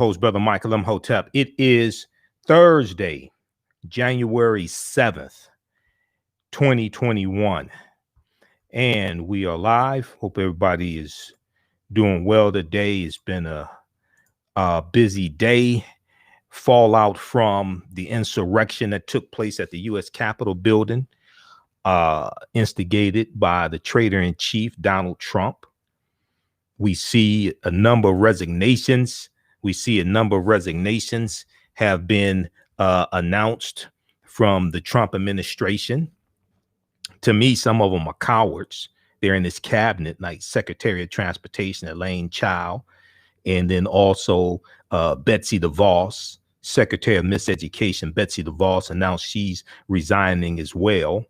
Host Brother Michael Imhotep. It is Thursday, January 7th, 2021, and we are live. Hope everybody is doing well today. It's been a busy day. Fallout from the insurrection that took place at the U.S. Capitol building, instigated by the traitor-in-chief, Donald Trump. We see a number of resignations. Have been announced from the Trump administration. To me, some of them are cowards. They're in this cabinet, like Secretary of Transportation Elaine Chao, and then also Betsy DeVos, Secretary of Miseducation Betsy DeVos, announced she's resigning as well.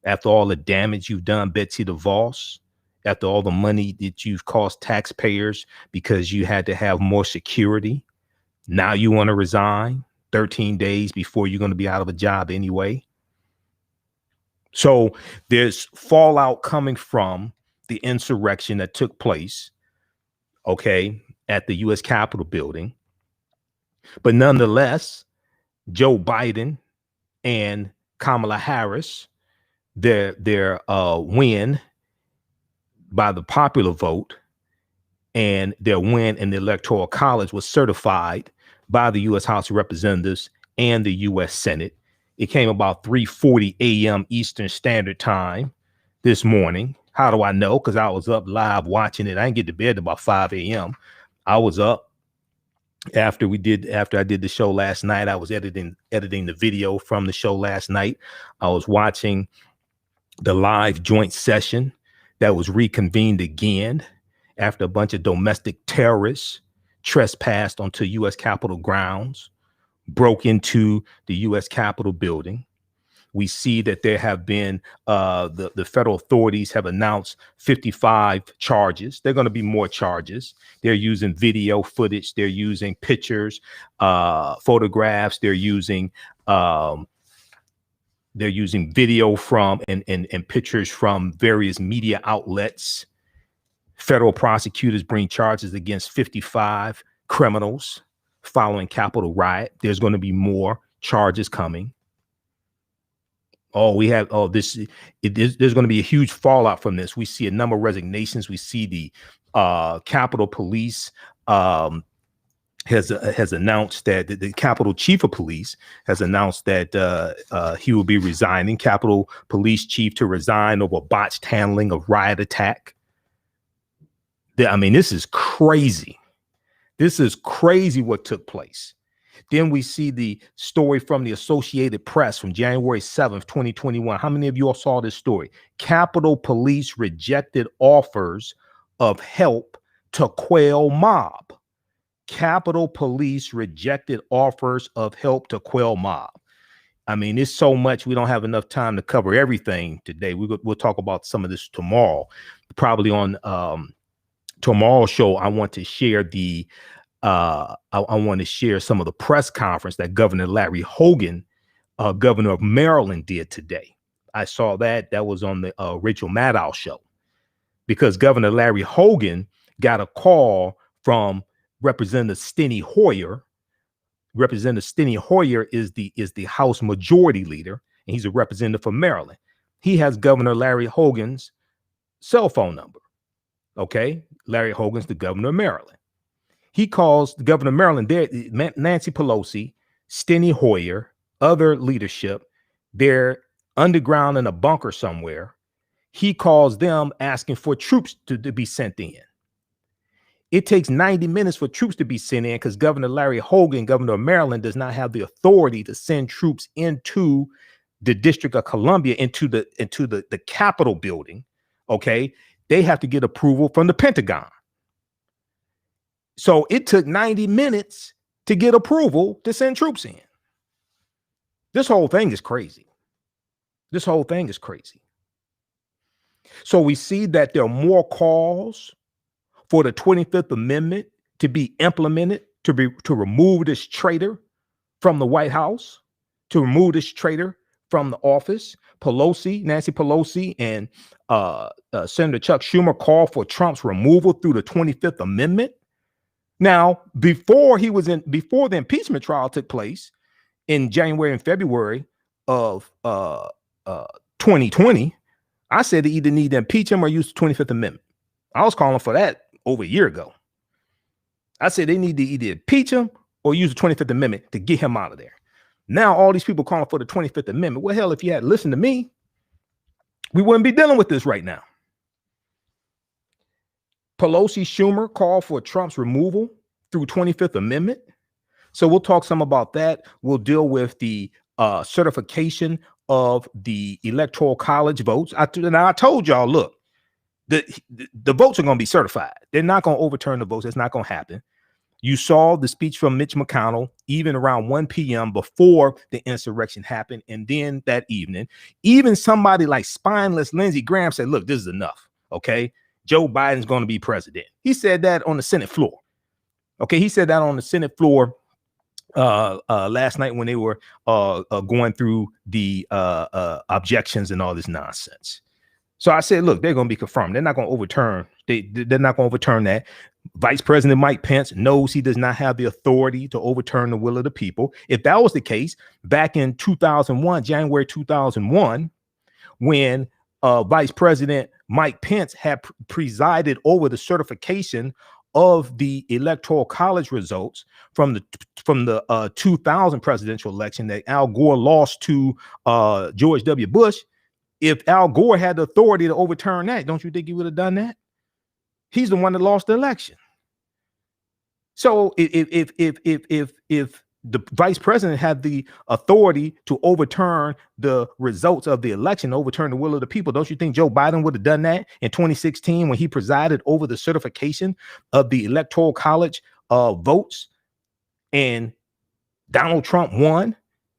After all the damage you've done, Betsy DeVos, after all the money that you've cost taxpayers because you had to have more security, now you want to resign 13 days before you're going to be out of a job anyway. So there's fallout coming from the insurrection that took place, okay, at the U.S. Capitol building. But nonetheless, Joe Biden and Kamala Harris, their win by the popular vote and their win in the Electoral College was certified by the U.S. House of Representatives and the U.S. Senate. It came about 3:40 a.m. Eastern Standard Time this morning. How do I know? Because I was up live watching it. I didn't get to bed about 5 a.m. I was up after I did the show last night. I was editing the video from the show last night. I was watching the live joint session that was reconvened again after a bunch of domestic terrorists trespassed onto U.S. Capitol grounds, broke into the U.S. Capitol building. We see that there have been the federal authorities have announced 55 charges. There are going to be more charges. They're using video footage. They're using pictures, photographs. They're using video from and pictures from various media outlets. Federal prosecutors bring charges against 55 criminals following Capitol riot. There's going to be more charges coming. There's going to be a huge fallout from this. We see a number of resignations. We see the Capitol Police has announced that the Capitol Chief of Police has announced that he will be resigning. Capitol Police Chief to resign over botched handling of riot attack. I mean, this is crazy. This is crazy what took place. Then we see the story from the Associated Press from January 7th, 2021. How many of you all saw this story? Capitol Police rejected offers of help to quell mob. Capitol Police rejected offers of help to quell mob. I mean, it's so much. We don't have enough time to cover everything today. We'll talk about some of this tomorrow. Probably on tomorrow's show, I want to share some of the press conference that Governor Larry Hogan, governor of Maryland, did today. I saw that was on the Rachel Maddow show, because Governor Larry Hogan got a call from Representative Steny Hoyer. Representative Steny Hoyer is the House Majority Leader, and he's a representative for Maryland. He has Governor Larry Hogan's cell phone number. Okay, Larry Hogan's the governor of Maryland. He calls the governor of Maryland, there, Nancy Pelosi, Steny Hoyer, other leadership. They're underground in a bunker somewhere. He calls them asking for troops to be sent in. It takes 90 minutes for troops to be sent in because Governor Larry Hogan, governor of Maryland, does not have the authority to send troops into the District of Columbia, into the Capitol building. Okay, they have to get approval from the Pentagon. So it took 90 minutes to get approval to send troops in. This whole thing is crazy. So we see that there are more calls for the 25th Amendment to be implemented, to remove this traitor from the White House, to remove this traitor from the office. Nancy Pelosi and Senator Chuck Schumer called for Trump's removal through the 25th Amendment. Now, before the impeachment trial took place in January and February of 2020, I said they either need to impeach him or use the 25th Amendment. I was calling for that over a year ago. I said they need to either impeach him or use the 25th Amendment to get him out of there. Now, all these people calling for the 25th Amendment. Well, hell, if you had listened to me, we wouldn't be dealing with this right now. Pelosi, Schumer called for Trump's removal through 25th Amendment. So we'll talk some about that. We'll deal with the certification of the Electoral College votes. I told y'all, look, the votes are going to be certified. They're not going to overturn the votes. It's not going to happen. You saw the speech from Mitch McConnell even around 1 p.m. before the insurrection happened. And then that evening, even somebody like spineless Lindsey Graham said, look, this is enough. Okay. Joe Biden's going to be president. He said that on the Senate floor. Okay. He said that on the Senate floor last night when they were going through the objections and all this nonsense. So I said, look, they're going to be confirmed. They're not going to overturn. They're not going to overturn that. Vice President Mike Pence knows he does not have the authority to overturn the will of the people. If that was the case, back in 2001, January 2001, when Vice President Mike Pence had presided over the certification of the Electoral College results from the 2000 presidential election that Al Gore lost to George W. Bush. If Al Gore had the authority to overturn that, don't you think he would have done that? He's the one that lost the election. So if the vice president had the authority to overturn the results of the election, overturn the will of the people, don't you think Joe Biden would have done that in 2016 when he presided over the certification of the Electoral College votes and Donald Trump won?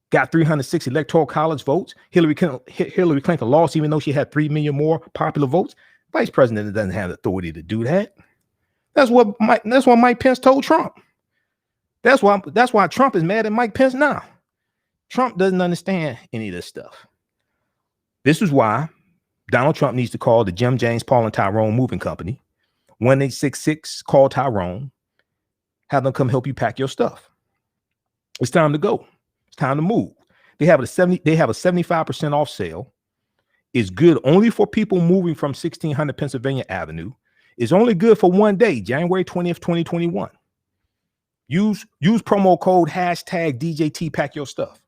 Got 306 Electoral College votes. Hillary Clinton lost, even though she had 3 million more popular votes. Vice president doesn't have the authority to do that. That's what Mike Pence told Trump. That's why Trump is mad at Mike Pence now. Trump doesn't understand any of this stuff. This is why Donald Trump needs to call the Jim, James, Paul, and Tyrone Moving Company. 1-866 call Tyrone. Have them come help you pack your stuff. It's time to go. It's time to move. They have a 75% off sale. It's good only for people moving from 1600 Pennsylvania Avenue. It's only good for one day, January 20th, 2021. Use promo code #DJT pack your stuff.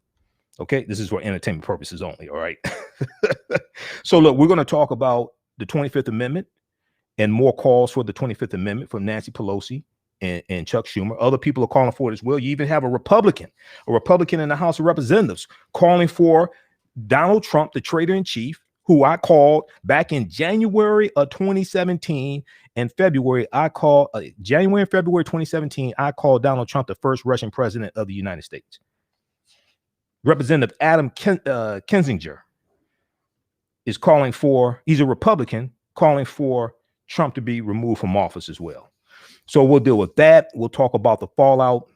Okay, this is for entertainment purposes only. All right. So look, we're going to talk about the 25th Amendment and more calls for the 25th Amendment from Nancy Pelosi and Chuck Schumer. Other people are calling for it as well. You even have a Republican in the House of Representatives calling for Donald Trump, the traitor in chief, who I called back in January of 2017 and February. January and February 2017, I called Donald Trump the first Russian president of the United States. Representative Adam Kinzinger is calling for, he's a Republican, calling for Trump to be removed from office as well. So we'll deal with that. We'll talk about the fallout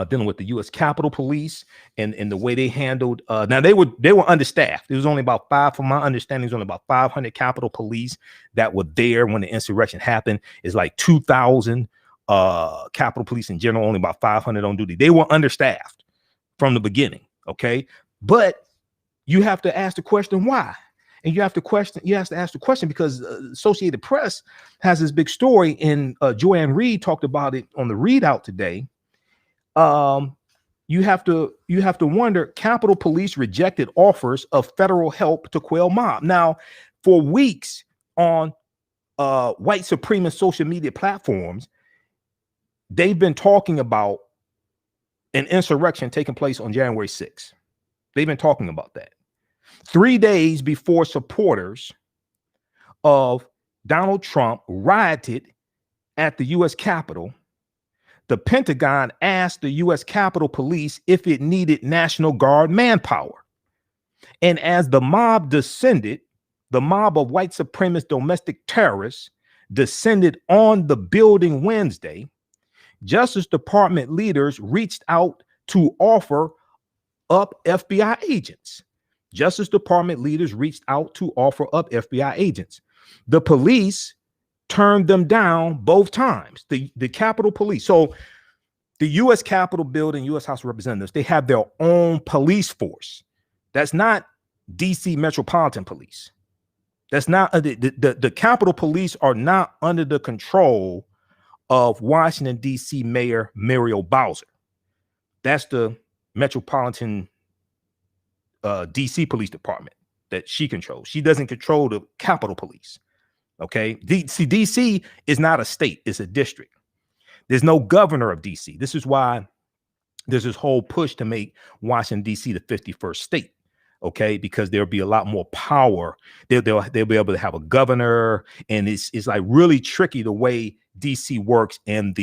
dealing with the U.S. Capitol Police and the way they handled. Now they were understaffed. There was only about from my understanding, there's only about 500 Capitol Police that were there when the insurrection happened. It's like 2,000 Capitol Police in general, only about 500 on duty. They were understaffed from the beginning. Okay, but you have to ask the question why. And you have to ask the question because Associated Press has this big story, and Joanne Reed talked about it on the readout today. You have to wonder, Capitol Police rejected offers of federal help to quell mob. Now, for weeks on white supremacist social media platforms, they've been talking about an insurrection taking place on January 6th. They've been talking about that. 3 days before supporters of Donald Trump rioted at the U.S. Capitol, the Pentagon asked the U.S. Capitol Police if it needed National Guard manpower. And as the mob descended, the mob of white supremacist domestic terrorists descended on the building Wednesday, Justice Department leaders reached out to offer up FBI agents. Justice Department leaders reached out to offer up FBI agents. The police turned them down both times. The Capitol Police. So the U.S. Capitol building, U.S. House of Representatives, they have their own police force. That's not D.C. Metropolitan Police. That's not the Capitol Police are not under the control of Washington, D.C. Mayor Muriel Bowser. That's the Metropolitan D.C. Police Department that she controls. She doesn't control the Capitol Police. Okay. D.C. is not a state, it's a district. There's no governor of D.C. This is why there's this whole push to make Washington, D.C. the 51st state. Okay, because there'll be a lot more power. They'll be able to have a governor, and it's like really tricky the way DC works and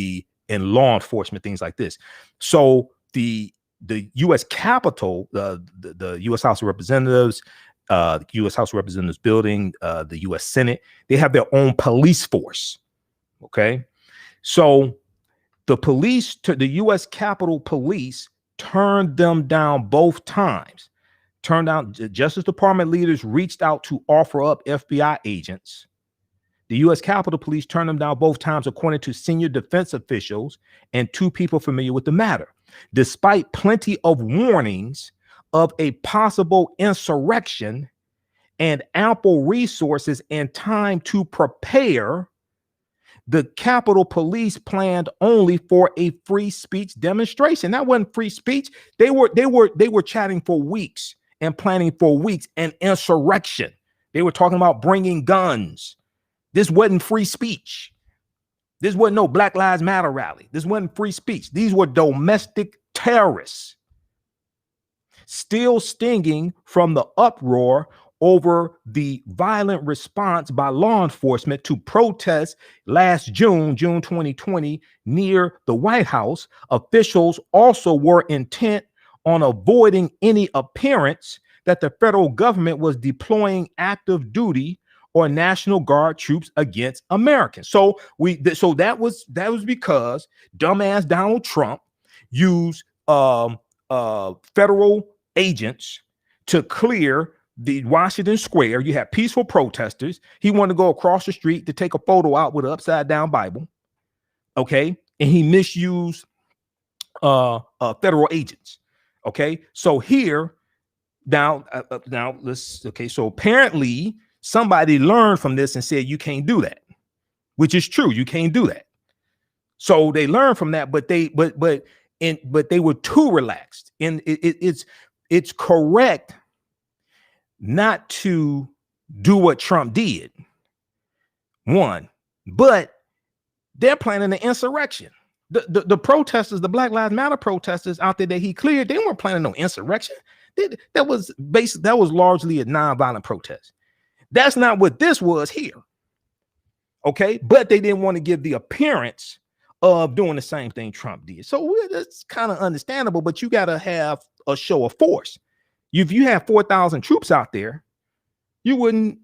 law enforcement, things like this. So the U.S. Capitol, the U.S. House of Representatives, U.S. House of Representatives building, the U.S. Senate, they have their own police force. Okay, so the U.S. Capitol Police turned them down both times. Turned out, Justice Department leaders reached out to offer up FBI agents. The U.S. Capitol Police turned them down both times, according to senior defense officials and two people familiar with the matter. Despite plenty of warnings of a possible insurrection and ample resources and time to prepare, the Capitol Police planned only for a free speech demonstration. That wasn't free speech. They were chatting for weeks and planning for weeks an insurrection. They were talking about bringing guns. This wasn't free speech. This wasn't no Black Lives Matter rally. This wasn't free speech. These were domestic terrorists. Still stinging from the uproar over the violent response by law enforcement to protests last June 2020, near the White House, officials also were intent on avoiding any appearance that the federal government was deploying active duty or National Guard troops against Americans. So that was because dumbass Donald Trump used federal agents to clear the Washington Square. You have peaceful protesters. He wanted to go across the street to take a photo out with an upside down Bible. Okay, and he misused federal agents. Okay, so here now let's so apparently somebody learned from this and said you can't do that, which is true. You can't do that. So they learned from that, but they were too relaxed. And it's correct not to do what Trump did. One, but they're planning an insurrection. The protesters, the Black Lives Matter protesters out there that he cleared, they weren't planning no insurrection. That was largely a nonviolent protest. That's not what this was here. Okay, but they didn't want to give the appearance of doing the same thing Trump did. So that's kind of understandable, but you got to have a show of force. If you have 4,000 troops out there, you wouldn't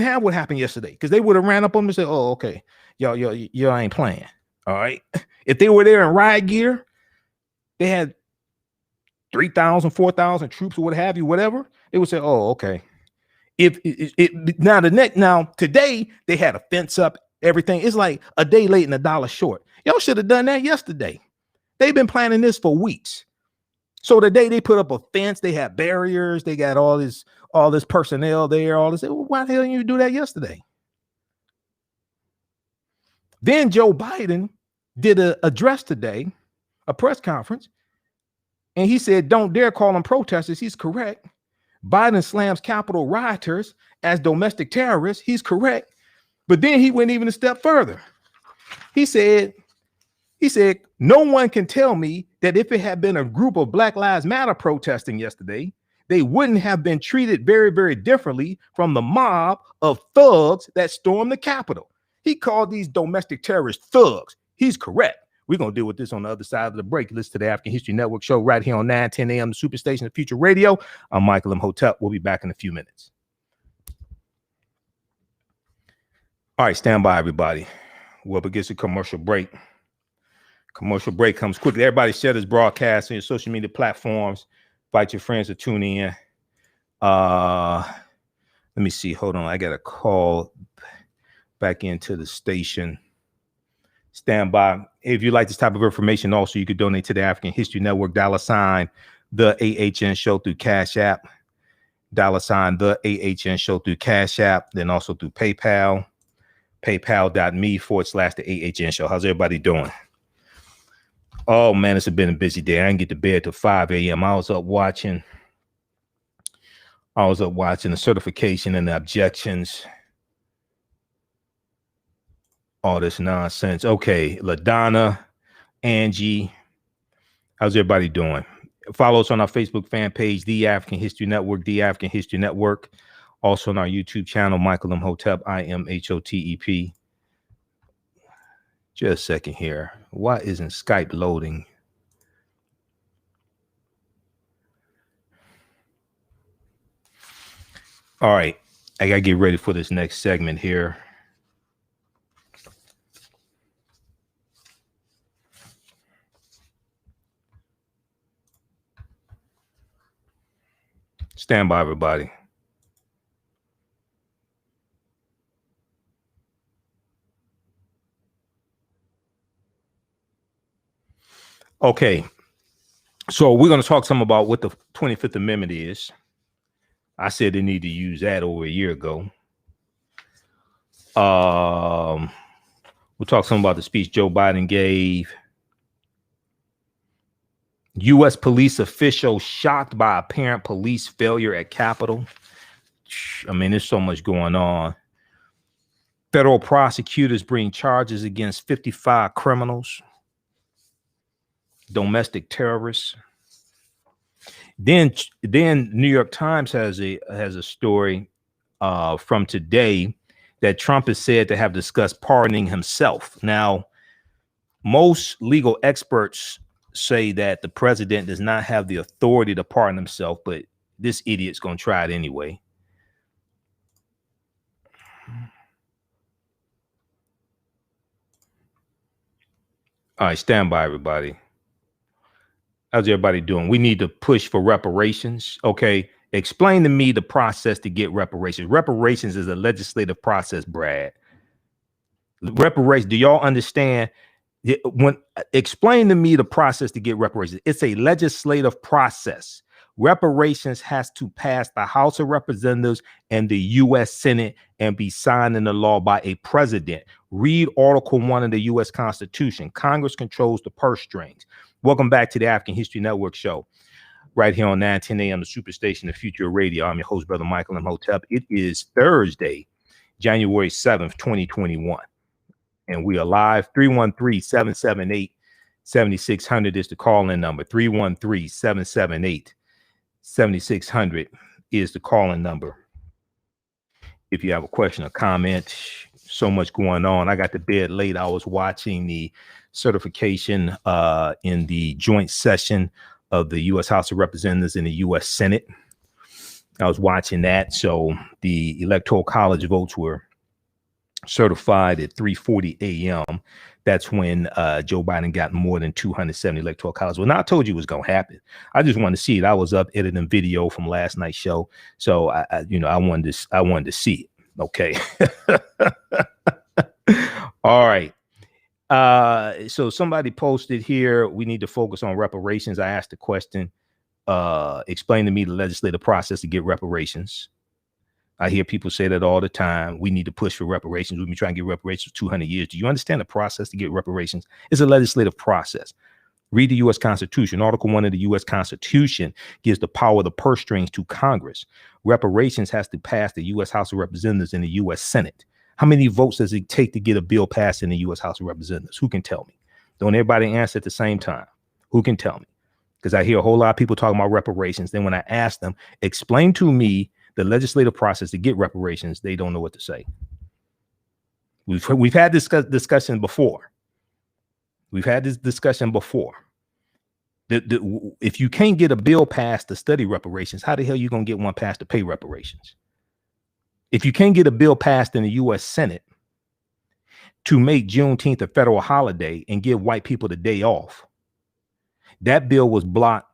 have what happened yesterday, because they would have ran up on them and said, "Oh, okay, y'all ain't playing." All right. If they were there in riot gear, they had 3,000, 4,000 troops or what have you, whatever, they would say, "Oh, okay." Now today they had a fence up, everything. It's like a day late and $1 short. Y'all should have done that yesterday. They've been planning this for weeks. So today they put up a fence, they had barriers, they got all this personnel there, all this. Well, why the hell didn't you do that yesterday? Then Joe Biden did an address today, a press conference, and he said, "Don't dare call them protesters." He's correct. Biden slams Capitol rioters as domestic terrorists. He's correct. But then he went even a step further. He said, "No one can tell me that if it had been a group of Black Lives Matter protesting yesterday, they wouldn't have been treated very, very differently from the mob of thugs that stormed the Capitol." He called these domestic terrorists thugs. He's correct. We're going to deal with this on the other side of the break. Listen to the African History Network show right here on 9:10 a.m. the Superstation of Future Radio. I'm Michael Imhotep. We'll be back in a few minutes. All right, stand by, everybody. We'll begin a commercial break. Commercial break comes quickly. Everybody share this broadcast on your social media platforms. Invite your friends to tune in. Let me see. Hold on. I got a call. back into the station. Stand by. If you like this type of information, also you could donate to the African History Network, $ the AHN Show through Cash App, $ the AHN Show through Cash App, then also through PayPal, paypal.me/the AHN Show. How's everybody doing? Oh man, it's been a busy day. I didn't get to bed till 5 a.m. I was up watching the certification and the objections. All this nonsense. Okay, LaDonna, Angie, how's everybody doing? Follow us on our Facebook fan page, The African History Network, The African History Network. Also on our YouTube channel, Michael Imhotep, Imhotep. Just a second here. Why isn't Skype loading? All right, I gotta get ready for this next segment here. Stand by, everybody. Okay, so we're going to talk some about what the 25th Amendment is. I said they need to use that over a year ago. We'll talk some about the speech Joe Biden gave. U.S. police official shocked by apparent police failure at Capitol. I mean, there's so much going on. Federal prosecutors bring charges against 55 criminals, domestic terrorists. Then New York Times has a story from today that Trump is said to have discussed pardoning himself. Now, most legal experts say that the president does not have the authority to pardon himself, but this idiot's going to try it anyway. All right, stand by, everybody. How's everybody doing? We need to push for reparations. Okay, explain to me the process to get reparations. Reparations is a legislative process, Brad. Reparations, do y'all understand? Explain to me the process to get reparations. It's a legislative process. Reparations has to pass the House of Representatives and the U.S. Senate and be signed into law by a president. Read Article 1 of the U.S. Constitution. Congress controls the purse strings. Welcome back to the African History Network show, right here on 910 a.m. the Superstation, the future of radio. I'm your host, Brother Michael Imhotep. It is Thursday, January 7th, 2021. And we are live. 313-778-7600 is the call-in number. 313-778-7600 is the call-in number. If you have a question or comment, so much going on. I got to bed late. I was watching the certification in the joint session of the U.S. House of Representatives and the U.S. Senate. I was watching that. So the Electoral College votes were certified at 3:40 a.m. That's when Joe Biden got more than 270 Electoral College. Well, now I told you it was going to happen. I just wanted to see it. I was up editing video from last night's show, so I wanted to see it. Okay. All right. So somebody posted here, we need to focus on reparations. I asked the question, explain to me the legislative process to get reparations. I hear people say that all the time. We need to push for reparations. We've been trying to get reparations for 200 years. Do you understand the process to get reparations? It's a legislative process. Read the U.S. Constitution. Article 1 of the U.S. Constitution gives the power of the purse strings to Congress. Reparations has to pass the U.S. House of Representatives and the U.S. Senate. How many votes does it take to get a bill passed in the U.S. House of Representatives? Who can tell me? Don't everybody answer at the same time. Who can tell me? Because I hear a whole lot of people talking about reparations. Then when I ask them, explain to me the legislative process to get reparations, they don't know what to say. We've had this discussion before. We've had this discussion before. If you can't get a bill passed to study reparations, how the hell are you going to get one passed to pay reparations? If you can't get a bill passed in the U.S. Senate to make Juneteenth a federal holiday and give white people the day off, that bill was blocked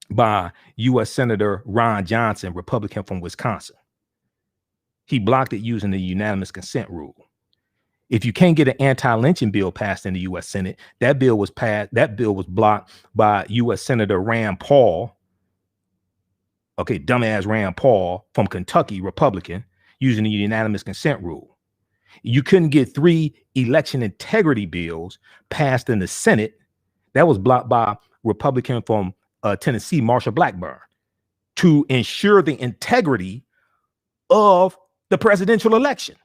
by U.S. Senator Ron Johnson, Republican from Wisconsin. He blocked it using the unanimous consent rule. If you can't get an anti-lynching bill passed in the U.S. Senate, that bill was blocked by U.S. Senator Rand Paul. Okay, dumbass Rand Paul from Kentucky, Republican, using the unanimous consent rule. You couldn't get 3 election integrity bills passed in the Senate. That was blocked by Republican from Tennessee, Marsha Blackburn, to ensure the integrity of the presidential election.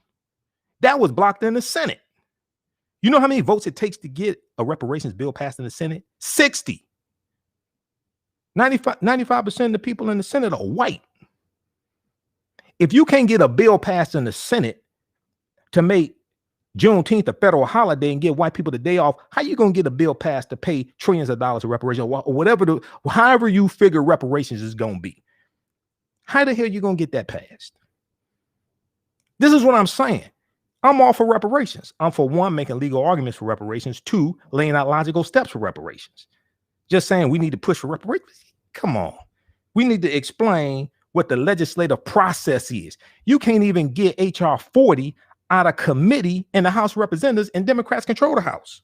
That was blocked in the Senate. You know how many votes it takes to get a reparations bill passed in the Senate? 60. 95% of the people in the Senate are white. If you can't get a bill passed in the Senate to make Juneteenth a federal holiday and give white people the day off, how you going to get a bill passed to pay trillions of dollars of reparations or whatever, however you figure reparations is going to be? How the hell are you going to get that passed? This is what I'm saying. I'm all for reparations. I'm for 1, making legal arguments for reparations. 2, laying out logical steps for reparations. Just saying we need to push for reparations. Come on. We need to explain what the legislative process is. You can't even get H.R. 40 out of committee in the House of Representatives, and Democrats control the House.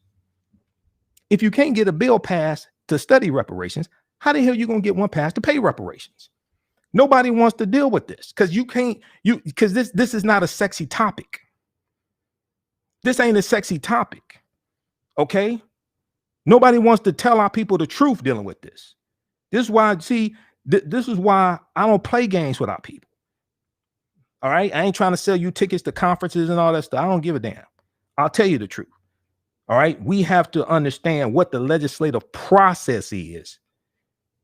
If you can't get a bill passed to study reparations, how the hell are you going to get one passed to pay reparations? Nobody wants to deal with this because this is not a sexy topic. This ain't a sexy topic. Okay? Nobody wants to tell our people the truth dealing with this. This is why, this is why I don't play games with our people. All right? I ain't trying to sell you tickets to conferences and all that stuff. I don't give a damn. I'll tell you the truth. All right? We have to understand what the legislative process is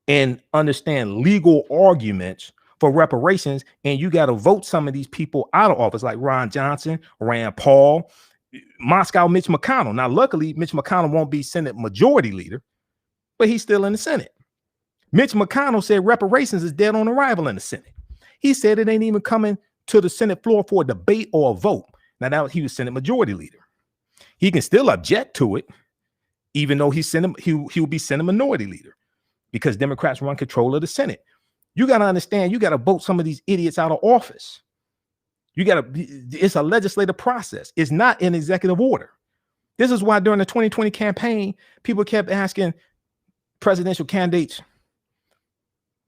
and understand legal arguments for reparations. And you got to vote some of these people out of office, like Ron Johnson, Rand Paul, Moscow Mitch McConnell. Now, luckily, Mitch McConnell won't be Senate Majority Leader, but he's still in the Senate. Mitch McConnell said reparations is dead on arrival in the Senate. He said it ain't even coming to the Senate floor for a debate or a vote. Now he was Senate Majority Leader. He can still object to it, even though he'll be Senate Minority Leader, because Democrats run control of the Senate. You got to understand, you got to vote some of these idiots out of office. It's a legislative process. It's not an executive order. This is why during the 2020 campaign, people kept asking presidential candidates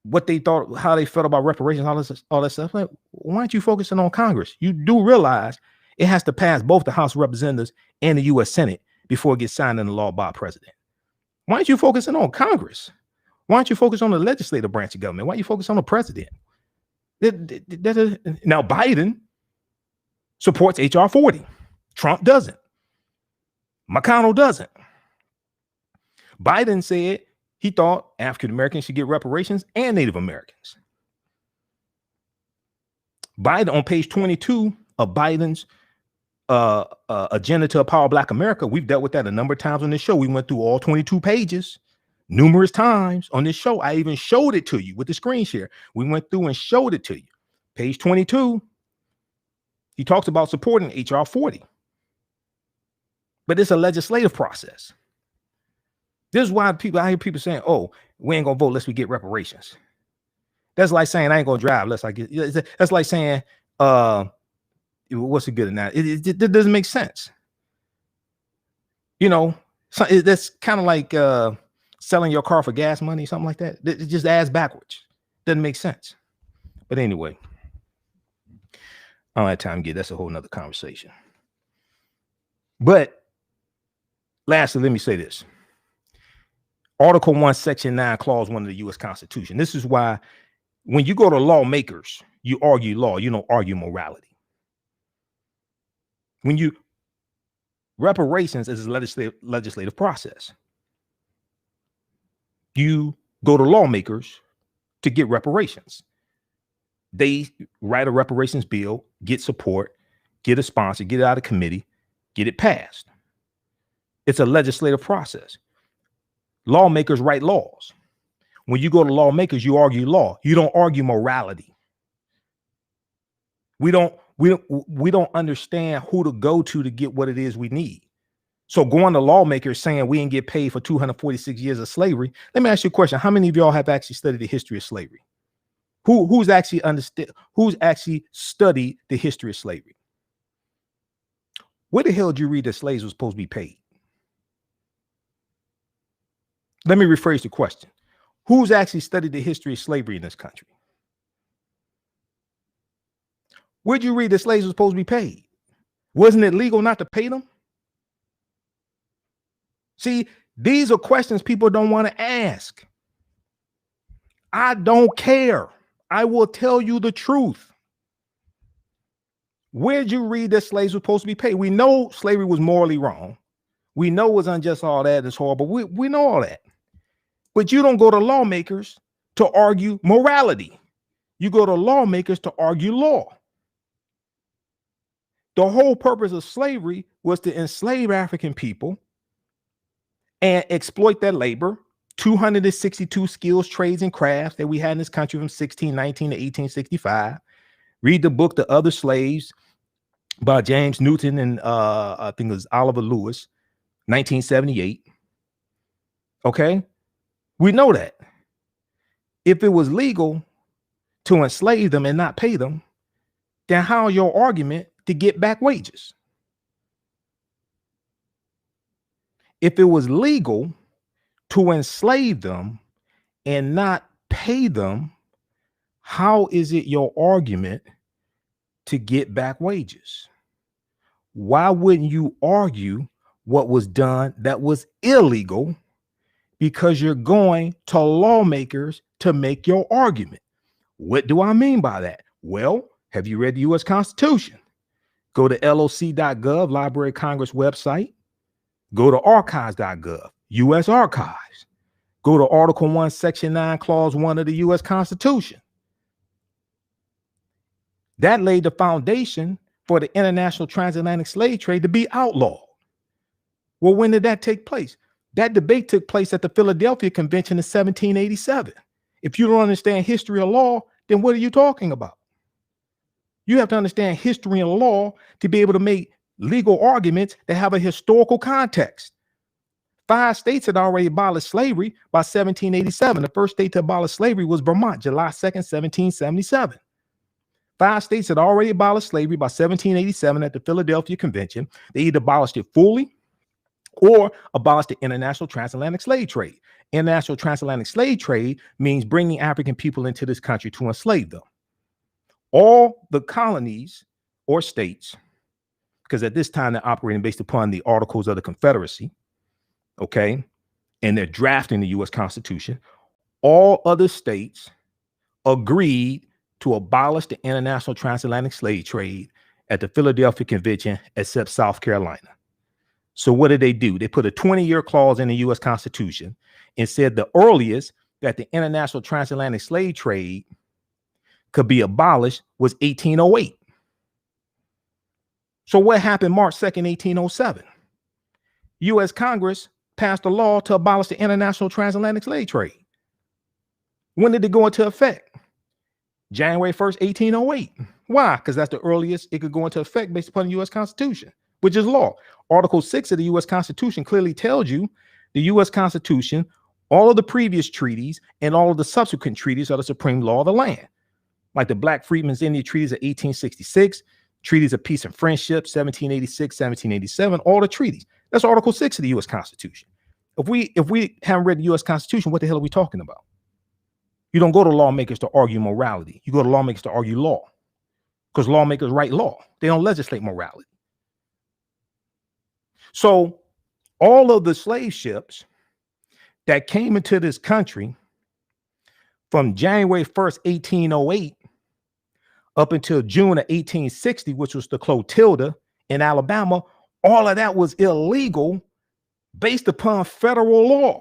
what they thought, how they felt about reparations, all that stuff. Like, why aren't you focusing on Congress? You do realize it has to pass both the House of Representatives and the U.S. Senate before it gets signed into law by a president. Why aren't you focusing on Congress? Why aren't you focused on the legislative branch of government? Why are you focused on the president? Now, Biden supports H.R. 40. Trump doesn't. McConnell doesn't. Biden said he thought African Americans should get reparations and Native Americans. Biden, on page 22 of Biden's agenda to empower Black America, we've dealt with that a number of times on this show. We went through all 22 pages numerous times on this show. I even showed it to you with the screen share. We went through and showed it to you. Page 22, he talks about supporting H.R. 40. But it's a legislative process. This is why I hear people saying, oh, we ain't going to vote unless we get reparations. That's like saying I ain't going to drive unless I get, that's like saying, what's it good at now? It doesn't make sense. You know, so that's kind of like selling your car for gas money, something like that. It just adds backwards. Doesn't make sense. But anyway, I don't have time to get, that's a whole nother conversation. But lastly, let me say this. Article 1, Section 9, Clause 1 of the U.S. Constitution. This is why when you go to lawmakers, you argue law, you don't argue morality. Reparations is a legislative process. You go to lawmakers to get reparations. They write a reparations bill, get support, get a sponsor, get it out of committee, get it passed. It's a legislative process. Lawmakers write laws. When you go to lawmakers, you argue law. You don't argue morality. We don't understand who to go to get what it is we need. So going to lawmakers saying we didn't get paid for 246 years of slavery. Let me ask you a question. How many of y'all have actually studied the history of slavery? Who's actually studied the history of slavery? Where the hell did you read that slaves were supposed to be paid? Let me rephrase the question. Who's actually studied the history of slavery in this country? Where'd you read that slaves were supposed to be paid? Wasn't it legal not to pay them? See, these are questions people don't want to ask. I don't care. I will tell you the truth. Where'd you read that slaves were supposed to be paid? We know slavery was morally wrong. We know it was unjust, all that is horrible. We know all that. But you don't go to lawmakers to argue morality. You go to lawmakers to argue law. The whole purpose of slavery was to enslave African people and exploit their labor. 262 skills, trades, and crafts that we had in this country from 1619 to 1865. Read the book The Other Slaves by James Newton and I think it was Oliver Lewis, 1978. Okay, we know that. If it was legal to enslave them and not pay them, then how is your argument to get back wages? If it was legal to enslave them and not pay them, how is it your argument to get back wages? Why wouldn't you argue what was done that was illegal? Because you're going to lawmakers to make your argument. What do I mean by that? Well, have you read the U.S. Constitution? Go to loc.gov, Library of Congress website. Go to archives.gov, U.S. Archives. Go to Article 1, Section 9, Clause 1 of the U.S. Constitution. That laid the foundation for the international transatlantic slave trade to be outlawed. Well, when did that take place? That debate took place at the Philadelphia Convention in 1787. If you don't understand history of law, then what are you talking about? You have to understand history and law to be able to make legal arguments that have a historical context. 5 states had already abolished slavery by 1787. The first state to abolish slavery was Vermont, July 2nd, 1777. 5 states had already abolished slavery by 1787 at the Philadelphia Convention. They either abolished it fully or abolished the international transatlantic slave trade. International transatlantic slave trade means bringing African people into this country to enslave them. All the colonies or states, because at this time they're operating based upon the Articles of the Confederacy, okay, and they're drafting the U.S. Constitution, all other states agreed to abolish the international transatlantic slave trade at the Philadelphia Convention, except South Carolina. So what did they do? They put a 20-year clause in the U.S. Constitution and said the earliest that the international transatlantic slave trade could be abolished was 1808. So what happened March 2nd, 1807? U.S. Congress passed a law to abolish the international transatlantic slave trade. When did it go into effect? January 1st, 1808. Why? Because that's the earliest it could go into effect based upon the U.S. Constitution, which is law. Article 6 of the U.S. Constitution clearly tells you the U.S. Constitution, all of the previous treaties, and all of the subsequent treaties are the supreme law of the land. Like the Black Freedmen's Indian Treaties of 1866, Treaties of Peace and Friendship, 1786, 1787, all the treaties. That's Article 6 of the U.S. Constitution. If we haven't read the U.S. Constitution, what the hell are we talking about? You don't go to lawmakers to argue morality. You go to lawmakers to argue law, because lawmakers write law. They don't legislate morality. So all of the slave ships that came into this country from January 1st, 1808 up until June of 1860, which was the Clotilda in Alabama, all of that was illegal based upon federal law.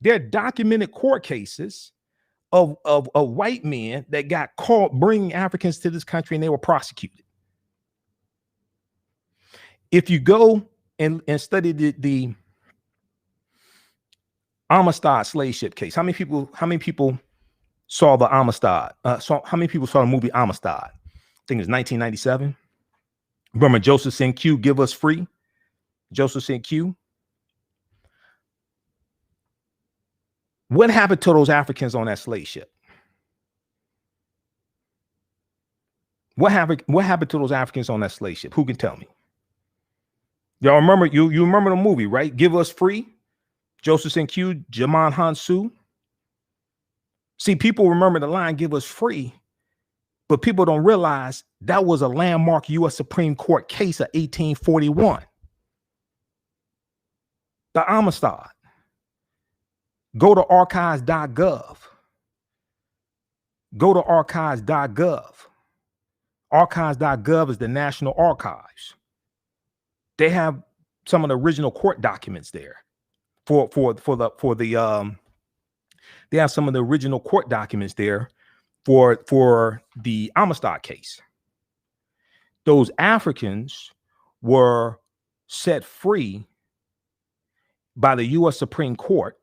There are documented court cases of white men that got caught bringing Africans to this country and they were prosecuted. If you go and study the Amistad slave ship case, how many people saw the Amistad? How many people saw the movie Amistad? I think it was 1997. Remember Joseph St. Q, Give Us Free? Joseph St. Q. What happened to those Africans on that slave ship? What happened to those Africans on that slave ship? Who can tell me? Y'all remember, you remember the movie, right? Give Us Free, Joseph Q, Jaman Hansu. See, people remember the line, give us free, but people don't realize that was a landmark U.S. Supreme Court case of 1841. The Amistad. Go to archives.gov. Go to archives.gov. Archives.gov is the National Archives. They have some of the original court documents there. They have some of the original court documents there for the Amistad case. Those Africans were set free by the U.S. Supreme Court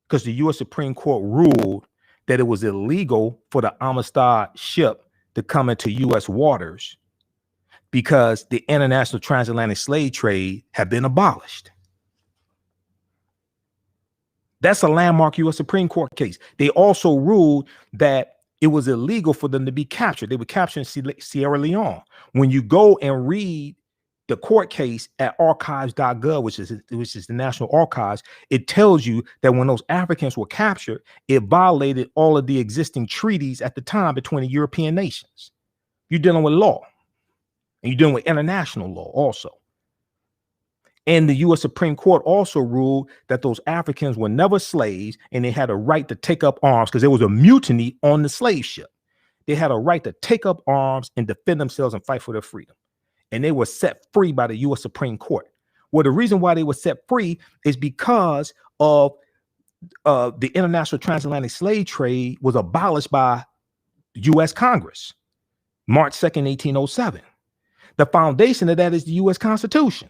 because the U.S. Supreme Court ruled that it was illegal for the Amistad ship to come into U.S. waters because the international transatlantic slave trade had been abolished. That's a landmark U.S. Supreme Court case. They also ruled that it was illegal for them to be captured. They were captured in Sierra Leone. When you go and read the court case at archives.gov, which is the National Archives, it tells you that when those Africans were captured, it violated all of the existing treaties at the time between the European nations. You're dealing with law, and you're dealing with international law also. And the U.S. Supreme Court also ruled that those Africans were never slaves and they had a right to take up arms because there was a mutiny on the slave ship. They had a right to take up arms and defend themselves and fight for their freedom. And they were set free by the U.S. Supreme Court. Well, the reason why they were set free is because of the international transatlantic slave trade was abolished by U.S. Congress, March 2nd, 1807. The foundation of that is the U.S. Constitution.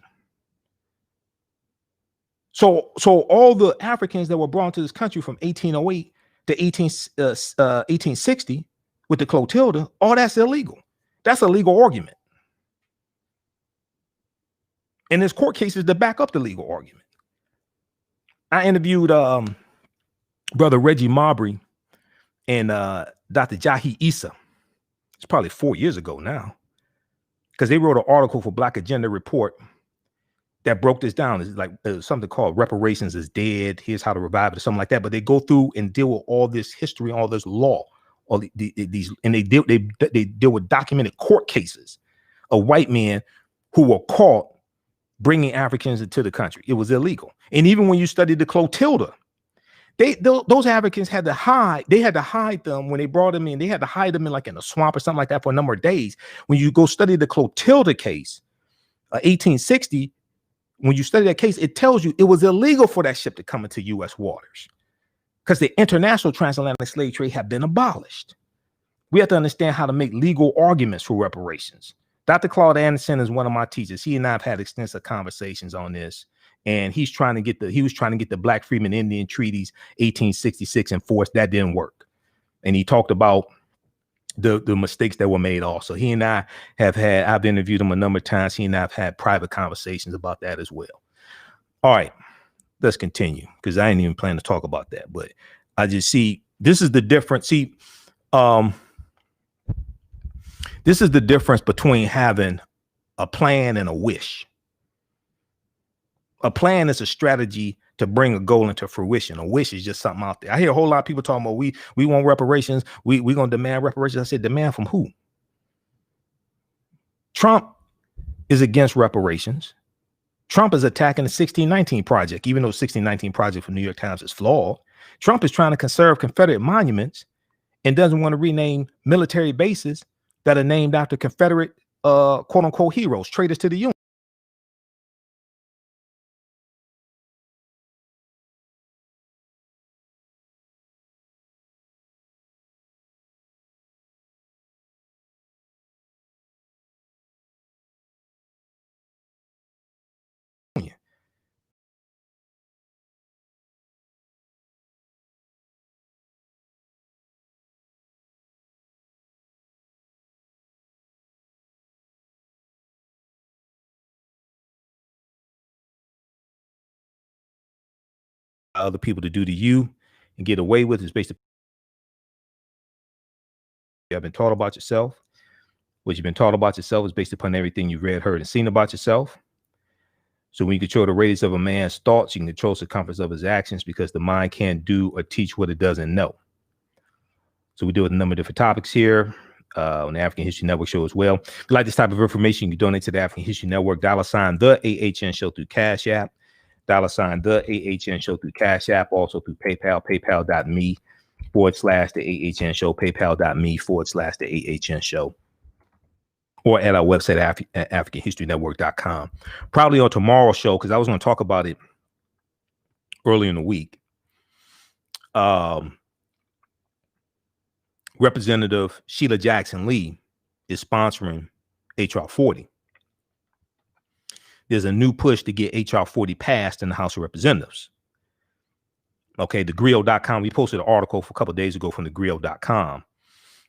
So all the Africans that were brought to this country from 1808 to 1860 with the Clotilda, all that's illegal. That's a legal argument. And there's court cases that back up the legal argument. I interviewed Brother Reggie Marbury and Dr. Jahi Issa. It's probably 4 years ago now, because they wrote an article for Black Agenda Report that broke this down. It's like something called Reparations is Dead. Here's how to revive it, or something like that. But they go through and deal with all this history, all this law, all these, and they deal with documented court cases of white men who were caught bringing Africans into the country. It was illegal. And even when you study the Clotilda, those Africans had to hide. They had to hide them when they brought them in. They had to hide them in like in a swamp or something like that for a number of days. When you go study the Clotilda case, 1860. When you study that case, it tells you it was illegal for that ship to come into U.S. waters because the international transatlantic slave trade had been abolished. We have to understand how to make legal arguments for reparations. Dr. Claude Anderson is one of my teachers. He and I have had extensive conversations on this, and he was trying to get the Black Freeman Indian Treaties 1866 enforced. That didn't work. And he talked about the mistakes that were made also. He and I I've interviewed him a number of times. He and I have had private conversations about that as well. All right, let's continue, because I ain't even planning to talk about that. But I just see this is the difference. See, this is the difference between having a plan and a wish. A plan is a strategy to bring a goal into fruition. A wish is just something out there. I hear a whole lot of people talking about we want reparations. We gonna demand reparations. I said, demand from who? Trump is against reparations. Trump is attacking the 1619 project, even though 1619 project from New York Times is flawed. Trump is trying to conserve Confederate monuments and doesn't want to rename military bases that are named after Confederate quote unquote heroes, traitors to the Union. Other people to do to you and get away with is based upon you have been taught about yourself. What you've been taught about yourself is based upon everything you've read, heard, and seen about yourself. So when you control the radius of a man's thoughts, you can control the circumference of his actions, because the mind can't do or teach what it doesn't know. So we deal with a number of different topics here on the African History Network show as well. If you like this type of information, you can donate to the African History Network. $ the AHN show through Cash App. $ the AHN show through Cash App. Also through PayPal, paypal.me/the AHN show, paypal.me/the AHN show. Or at our website, at AfricanHistoryNetwork.com. Probably on tomorrow's show, because I was going to talk about it early in the week. Representative Sheila Jackson Lee is sponsoring HR 40. There's a new push to get HR 40 passed in the House of Representatives. Okay, thegrio.com. We posted an article a couple of days ago from thegrio.com.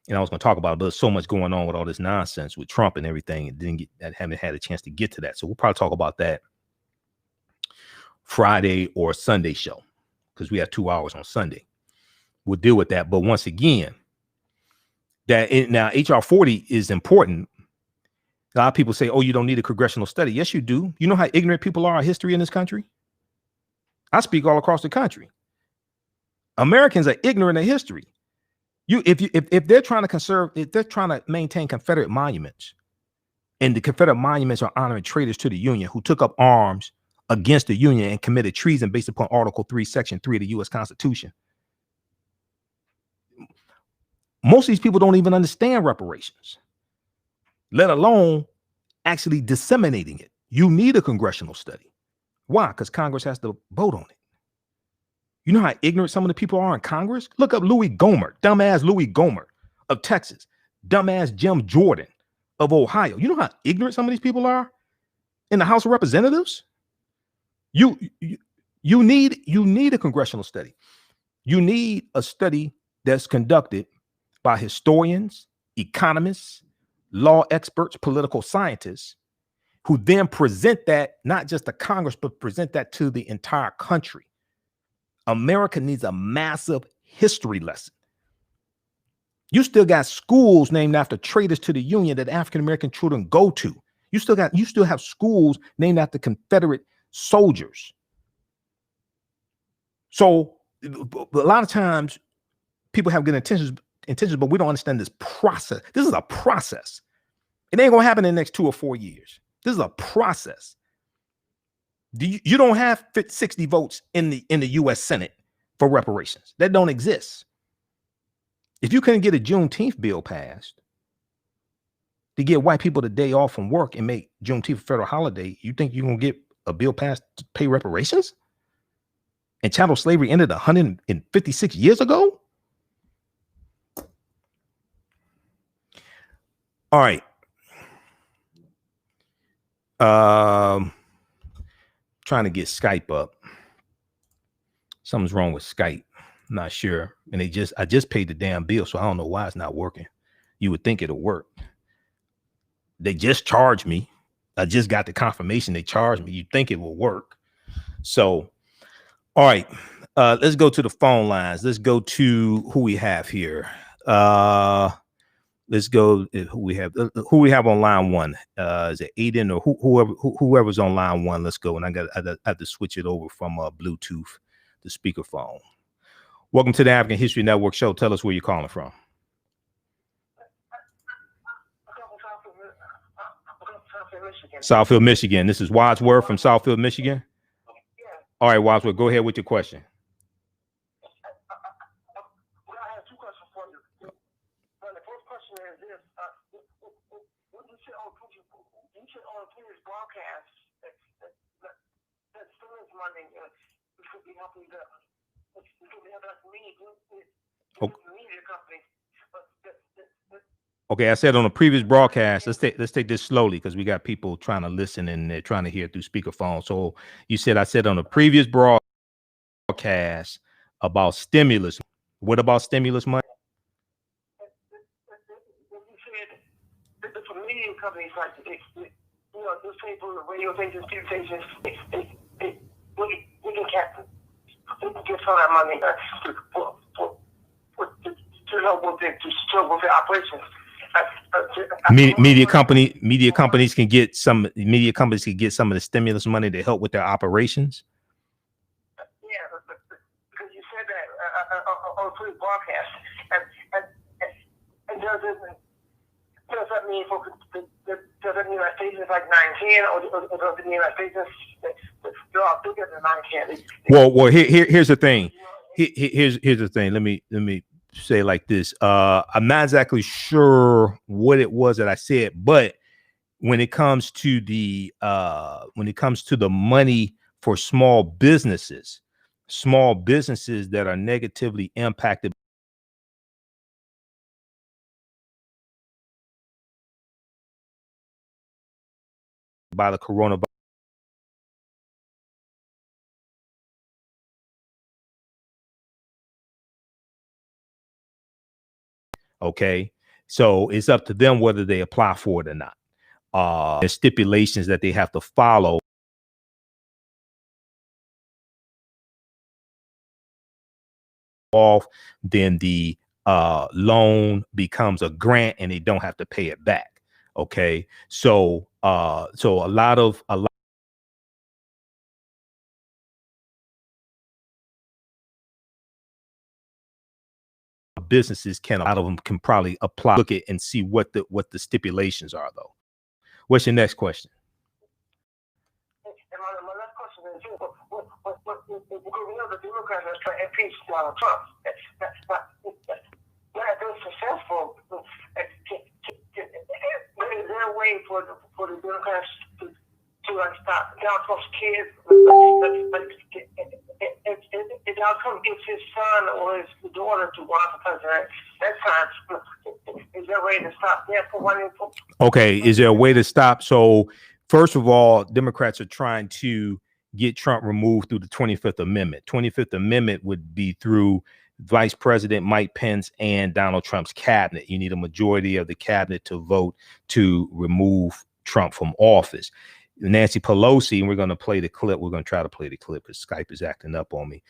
And I was going to talk about it, but there's so much going on with all this nonsense with Trump and everything. I haven't had a chance to get to that. So we'll probably talk about that Friday or Sunday show, because we have 2 hours on Sunday. We'll deal with that. But once again, now HR 40 is important. A lot of people say, oh, you don't need a congressional study. Yes, you do. You know how ignorant people are of history in this country? I speak all across the country. Americans are ignorant of history. If they're trying to conserve, if they're trying to maintain Confederate monuments, and the Confederate monuments are honoring traitors to the Union who took up arms against the Union and committed treason based upon Article 3, Section 3 of the U.S. Constitution. Most of these people don't even understand reparations, let alone actually disseminating it. You need a congressional study. Why? Because Congress has to vote on it. You know how ignorant some of the people are in Congress? Look up Louis Gohmert, dumbass Louis Gohmert of Texas, dumbass Jim Jordan of Ohio. You know how ignorant some of these people are in the House of Representatives? You need a congressional study. You need a study that's conducted by historians, economists, law experts, political scientists, who then present that not just to Congress, but present that to the entire country. America needs a massive history lesson. You still got schools named after traitors to the Union that African-American children go to. You still have schools named after Confederate soldiers. So a lot of times people have good intentions, but we don't understand this process. This is a process. It ain't gonna happen in the next 2 or 4 years. This is a process. You don't have 60 votes in the U.S. Senate for reparations. That don't exist. If you couldn't get a Juneteenth bill passed to give white people the day off from work and make Juneteenth a federal holiday, you think you're gonna get a bill passed to pay reparations? And chattel slavery ended 156 years ago? All right. Trying to get Skype up. Something's wrong with Skype. I'm not sure. And I just paid the damn bill, so I don't know why it's not working. You would think it'll work. They just charged me. I just got the confirmation they charged me. You'd think it will work. So, all right. Let's go to the phone lines. Let's go to who we have here. Let's go who we have on line one. Is it Aiden or whoever's on line one? Let's go. And I have to switch it over from Bluetooth to speakerphone. Welcome to the African History Network show. Tell us where you're calling from. Southfield, Michigan. This is Wadsworth from Southfield, Michigan. All right, Wadsworth, go ahead with your question. I have two questions for you. The first question is this: what you said on previous broadcasts that stimulus money should be helping the media companies. Okay, I said on a previous broadcast, let's take this slowly because we got people trying to listen and they're trying to hear through speakerphone. So I said on a previous broadcast about stimulus. What about stimulus money? You said that for media companies like newspaper, radio stations, TV stations, we can get some of that money to help with their operations. Media companies can get some of the stimulus money to help with their operations. Yeah, because you said that on the broadcast, and does that mean that stations like 910, or does it mean that stations they're all bigger than 910? Well, here's the thing. Here's the thing. Let me say it like this. I'm not exactly sure what it was that I said, but when it comes to the money for small businesses that are negatively impacted by the coronavirus. Okay, so it's up to them whether they apply for it or not. There's stipulations that they have to follow. Off, then the loan becomes a grant and they don't have to pay it back. Okay, so a lot of businesses can, a lot of them can probably apply, look at and see what the stipulations are though. What's your next question? And my last question is, because we know the Democrats are trying to impeach Donald Trump. They're successful. Is there a way for the Democrats to stop Donald Trump's kids? If Donald Trump gets his son or his daughter to run for president, that time, is there a way to stop them from running for? Okay, is there a way to stop? So first of all, Democrats are trying to get Trump removed through the 25th Amendment. 25th Amendment would be through Vice President Mike Pence and Donald Trump's cabinet. You need a majority of the cabinet to vote to remove Trump from office. Nancy Pelosi, and we're going to play the clip. We're going to try to play the clip because Skype is acting up on me.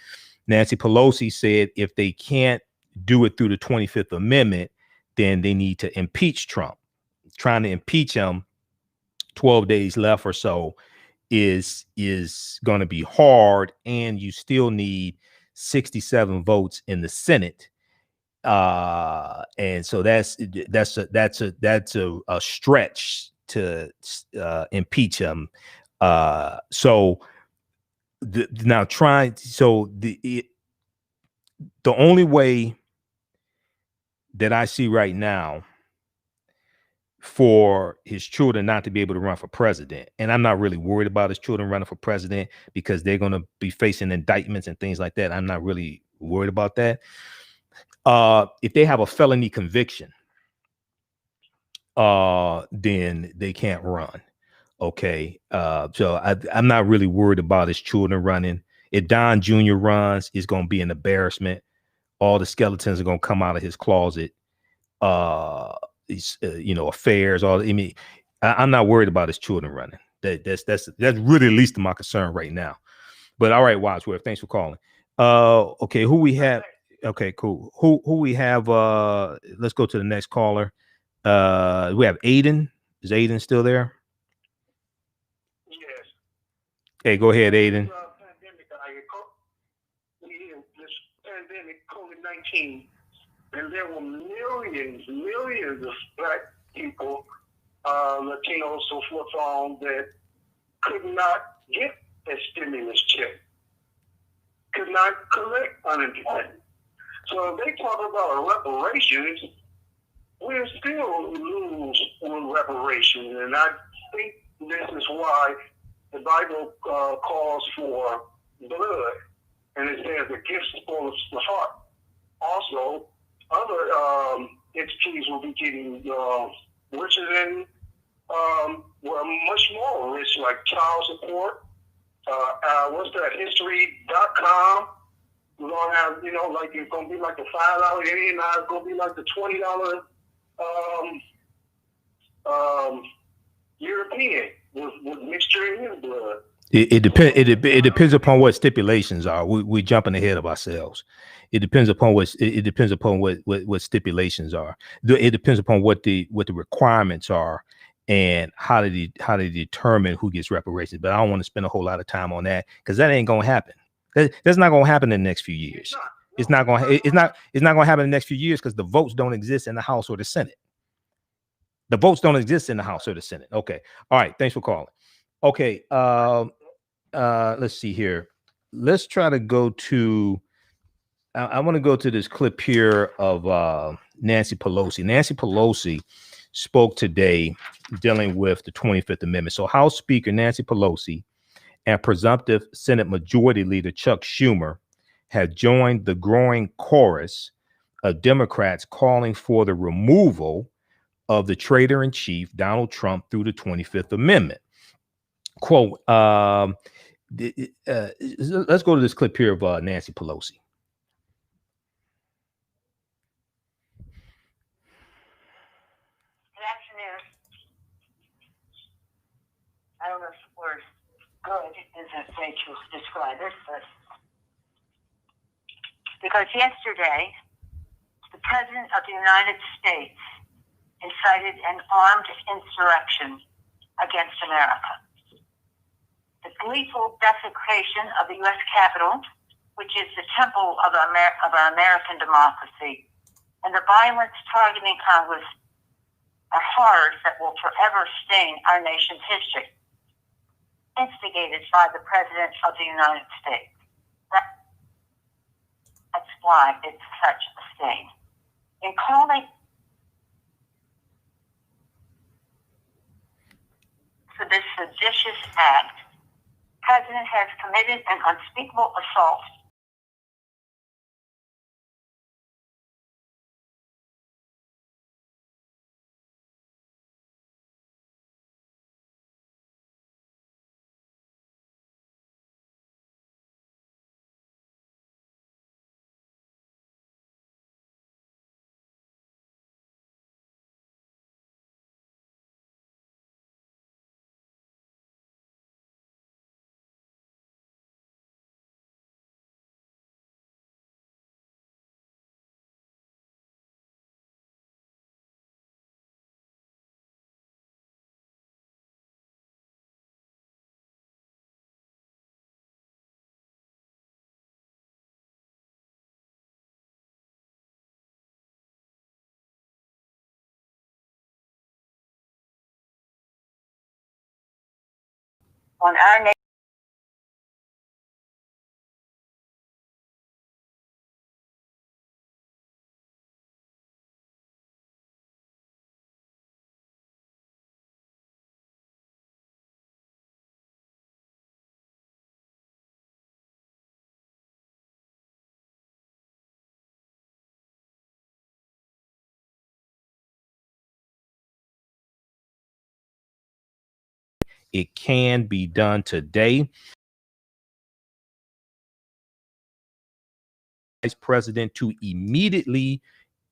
Nancy Pelosi said if they can't do it through the 25th Amendment, then they need to impeach Trump. Trying to impeach him 12 days left or so is going to be hard, and you still need 67 votes in the Senate, and so that's a stretch to impeach him. So the only way that I see right now for his children not to be able to run for president, and I'm not really worried about his children running for president because they're going to be facing indictments and things like that. I'm not really worried about that. If they have a felony conviction, then they can't run. Okay, so I'm not really worried about his children running. If Don Jr. runs, it's going to be an embarrassment. All the skeletons are going to come out of his closet. Affairs. I'm not worried about his children running. That's really the least of my concern right now. But all right, Wadsworth, thanks for calling. Okay, who we have? Okay, cool. Who we have? Let's go to the next caller. We have Aiden. Is Aiden still there? Yes. Hey, go ahead, Aiden. This pandemic, COVID-19, and there were millions of black people, Latinos, so forth on, that could not get a stimulus check, could not collect unemployment. So if they talk about reparations, we'll still lose on reparations. And I think this is why the Bible calls for blood, and it says the gifts spoils the heart. Also, other entities will be getting richer than, much more rich, like child support. What's that? History.com. We're gonna have, like it's gonna be like the $5 Indian, now it's gonna be like the $20 European with mixture in his blood. It depends. It depends upon what stipulations are. We jumping ahead of ourselves. It depends upon what what stipulations are. It depends upon what the requirements are and how to determine who gets reparations. But I don't want to spend a whole lot of time on that because that ain't gonna happen. That's not gonna happen in the next few years. It's not gonna happen in the next few years because the votes don't exist in the House or the Senate. The votes don't exist in the House or the Senate. Okay. All right. Thanks for calling. Okay. Let's see here. Let's try to go to I want to go to this clip here of Nancy Pelosi. Nancy Pelosi spoke today dealing with the 25th Amendment. So House Speaker Nancy Pelosi and presumptive Senate Majority Leader Chuck Schumer have joined the growing chorus of Democrats calling for the removal of the traitor in chief, Donald Trump, through the 25th Amendment. Quote, let's go to this clip here of Nancy Pelosi. Good afternoon. I don't know if the word good is a way to describe it, but because yesterday, the President of the United States incited an armed insurrection against America. The gleeful desecration of the U.S. Capitol, which is the temple of our American democracy, and the violence targeting Congress are horrors that will forever stain our nation's history, instigated by the President of the United States. That's why it's such a stain. In calling for this seditious act, the President has committed an unspeakable assault on our nation. It can be done today. Vice President to immediately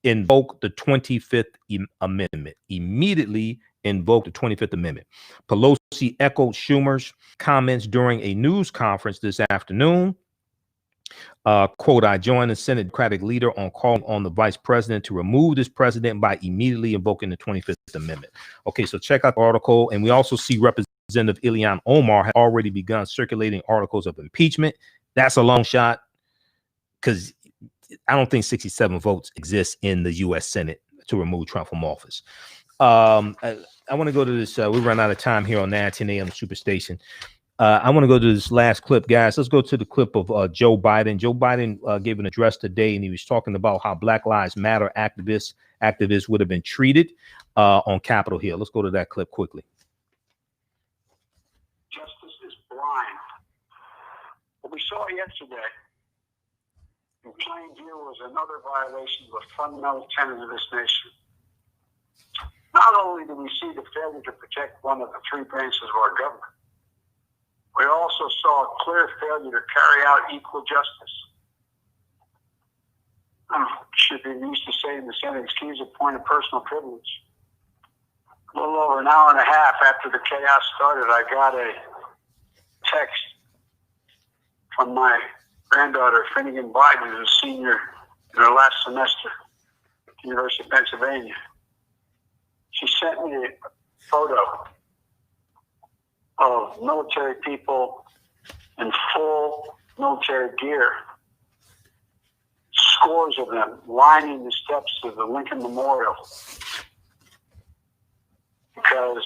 invoke the 25th Amendment. Immediately invoke the 25th Amendment. Pelosi echoed Schumer's comments during a news conference this afternoon. Quote, I joined the Senate Democratic leader on calling on the vice president to remove this president by immediately invoking the 25th Amendment. Okay, so check out the article. And we also see Representative Ilhan Omar has already begun circulating articles of impeachment. That's a long shot because I don't think 67 votes exist in the U.S. Senate to remove Trump from office. I want to go to this. We run out of time here on 910 a.m. Superstation. I want to go to this last clip, guys. Let's go to the clip of Joe Biden. Joe Biden gave an address today, and he was talking about how Black Lives Matter activists would have been treated on Capitol Hill. Let's go to that clip quickly. Justice is blind. What we saw yesterday in plain view was another violation of a fundamental tenet of this nation. Not only do we see the failure to protect one of the three branches of our government, we also saw a clear failure to carry out equal justice. Should be used to say in the Senate, excuse a point of personal privilege. A little over an hour and a half after the chaos started, I got a text from my granddaughter, Finnegan Biden, who's a senior in her last semester at the University of Pennsylvania. She sent me a photo of military people in full military gear, scores of them lining the steps of the Lincoln Memorial because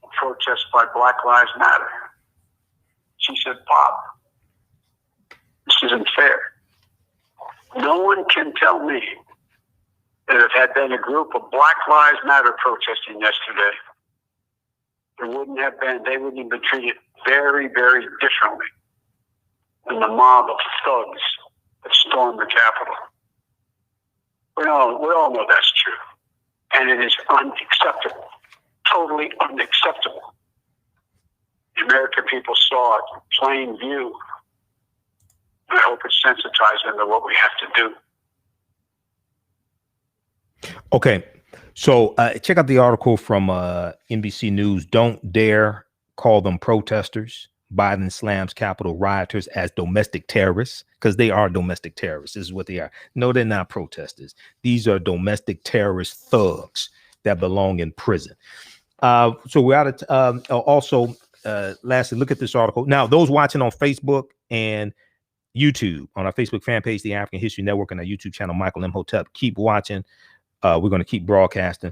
of protests by Black Lives Matter. She said, "Pop, this isn't fair. No one can tell me that if had been a group of Black Lives Matter protesting yesterday, they wouldn't have been treated very, very differently than the mob of thugs that stormed the Capitol." We all know that's true. And it is unacceptable. Totally unacceptable. The American people saw it in plain view. I hope it sensitizes them to what we have to do. Okay. So check out the article from NBC News. Don't dare call them protesters. Biden slams Capitol rioters as domestic terrorists, because they are domestic terrorists. This is what they are. No, they're not protesters. These are domestic terrorist thugs that belong in prison. So we're out of also, lastly, look at this article. Now, those watching on Facebook and YouTube, on our Facebook fan page, The African History Network, and our YouTube channel, Michael Imhotep, keep watching. We're going to keep broadcasting.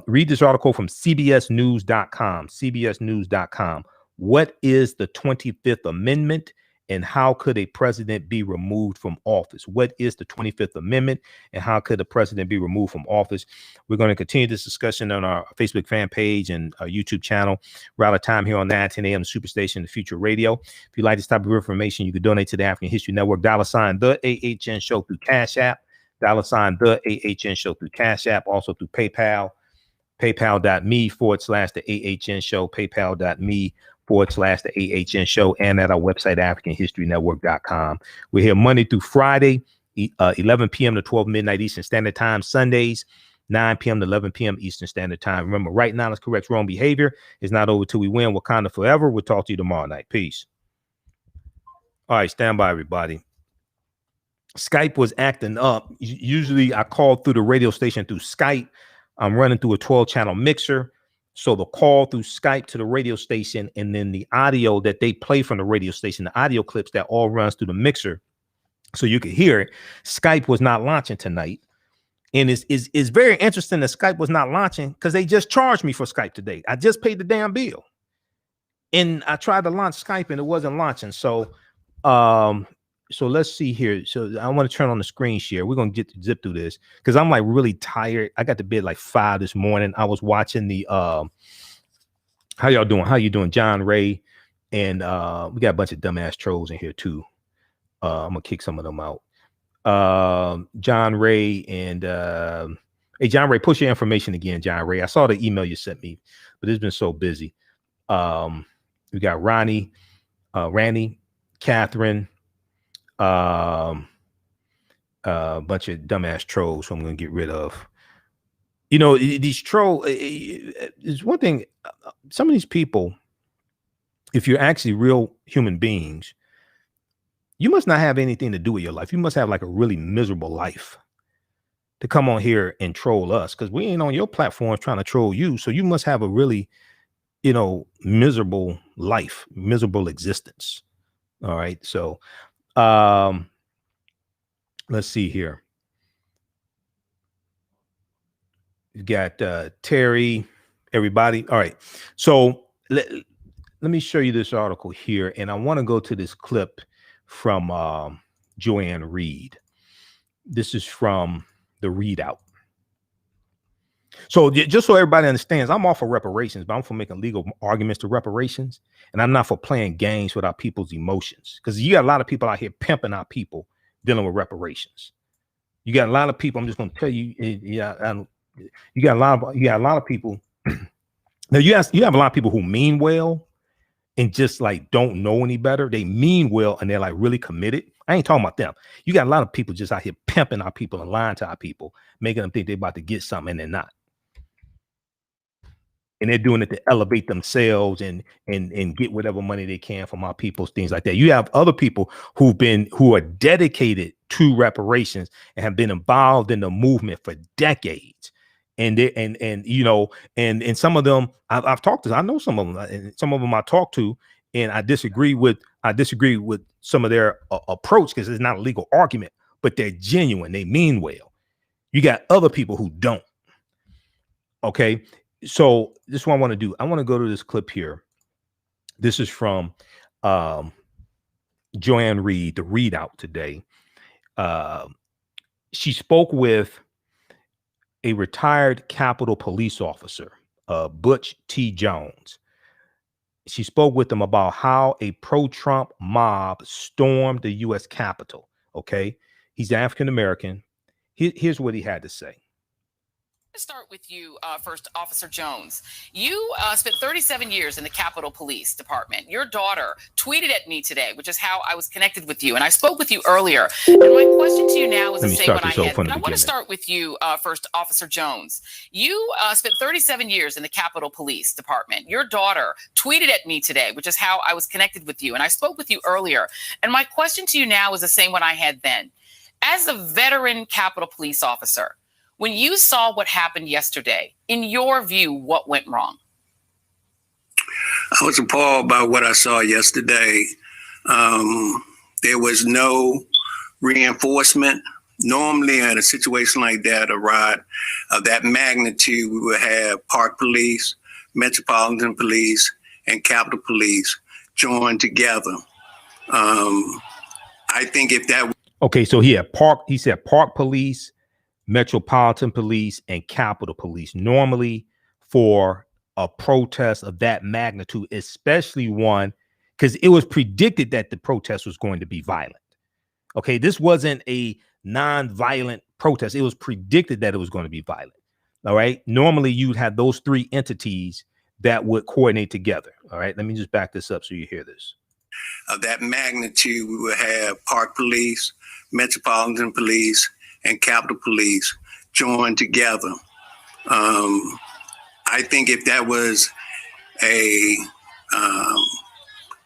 Read this article from CBSNews.com. CBSNews.com. What is the 25th Amendment, and how could a president be removed from office? What is the 25th Amendment, and how could a president be removed from office? We're going to continue this discussion on our Facebook fan page and our YouTube channel. We're out of time here on 910 AM Superstation, the Future Radio. If you like this type of information, you can donate to the African History Network. $ the AHN Show through Cash App. $ the AHN Show through Cash App. Also through PayPal. PayPal.me/the AHN Show. PayPal.me/the AHN Show, and at our website, AfricanHistoryNetwork.com. We're here Monday through Friday, 11 p.m. to 12 midnight Eastern Standard Time. Sundays, 9 p.m. to 11 p.m. Eastern Standard Time. Remember, right now, let's correct wrong behavior. It's not over till we win. Wakanda forever. We'll talk to you tomorrow night. Peace. All right, stand by, everybody. Skype was acting up. Usually, I call through the radio station through Skype. I'm running through a 12-channel mixer. So the call through Skype to the radio station, and then the audio that they play from the radio station, the audio clips, that all runs through the mixer so you could hear it. Skype was not launching tonight. And it's very interesting that Skype was not launching, because they just charged me for Skype today. I just paid the damn bill. And I tried to launch Skype and it wasn't launching. So let's see here. So I want to turn on the screen share. We're going to zip through this because I'm like really tired. I got to bed like 5 this morning. I was watching the how y'all doing? How you doing? John Ray. And we got a bunch of dumbass trolls in here too. I'm gonna kick some of them out. John Ray and hey, John Ray, push your information again, John Ray. I saw the email you sent me, but it's been so busy. We got Ronnie, Randy, Catherine, a bunch of dumbass trolls who I'm going to get rid of. You know, these trolls is one thing. Some of these people, if you're actually real human beings, you must not have anything to do with your life. You must have like a really miserable life to come on here and troll us, because we ain't on your platform trying to troll you. So you must have a really, you know, miserable life, miserable existence. All right. So let's see here. You got Terry, everybody. All right. So let me show you this article here. And I want to go to this clip from Joanne Reed. This is from the readout. So just so everybody understands, I'm all for reparations, but I'm for making legal arguments to reparations. And I'm not for playing games with our people's emotions, because you got a lot of people out here pimping our people dealing with reparations. You got a lot of people. I'm just going to tell you, you got a lot of people. Now you have a lot of people who mean well and just like don't know any better. They mean well and they're like really committed. I ain't talking about them. You got a lot of people just out here pimping our people and lying to our people, making them think they're about to get something and they're not. and they're doing it to elevate themselves and get whatever money they can from our people, things like that. You have other people who are dedicated to reparations and have been involved in the movement for decades. And they, you know, and some of them I've talked to. I know some of them, and some of them I talk to, and I disagree with some of their approach, because it's not a legal argument, but they're genuine. They mean well. You got other people who don't. Okay. So this is what I want to do. I want to go to this clip here. This is from Joanne Reed, the readout today. She spoke with a retired Capitol police officer, Butch T. Jones. She spoke with him about how a pro-Trump mob stormed the U.S. Capitol. Okay. He's African-American. Here's what he had to say. Start with you first, Officer Jones. You spent 37 years in the Capitol Police Department. Your daughter tweeted at me today, which is how I was connected with you. And I spoke with you earlier. And my question to you now is the same one I had. I want to start with you first, Officer Jones. You spent 37 years in the Capitol Police Department. Your daughter tweeted at me today, which is how I was connected with you. And I spoke with you earlier. And my question to you now is the same one I had then. As a veteran Capitol Police officer, when you saw what happened yesterday, in your view, what went wrong? I was appalled by what I saw yesterday. There was no reinforcement. Normally in a situation like that, a riot of that magnitude, we would have Park Police, Metropolitan Police, and Capitol Police joined together. I think if that... Okay, so he said Park Police, Metropolitan Police, and Capitol Police. Normally for a protest of that magnitude, especially one, because it was predicted that the protest was going to be violent. Okay, this wasn't a non-violent protest. It was predicted that it was going to be violent. All right. Normally you'd have those three entities that would coordinate together. All right. Let me just back this up so you hear this. Of that magnitude, we would have Park Police, Metropolitan Police, and Capitol Police joined together. I think if that was a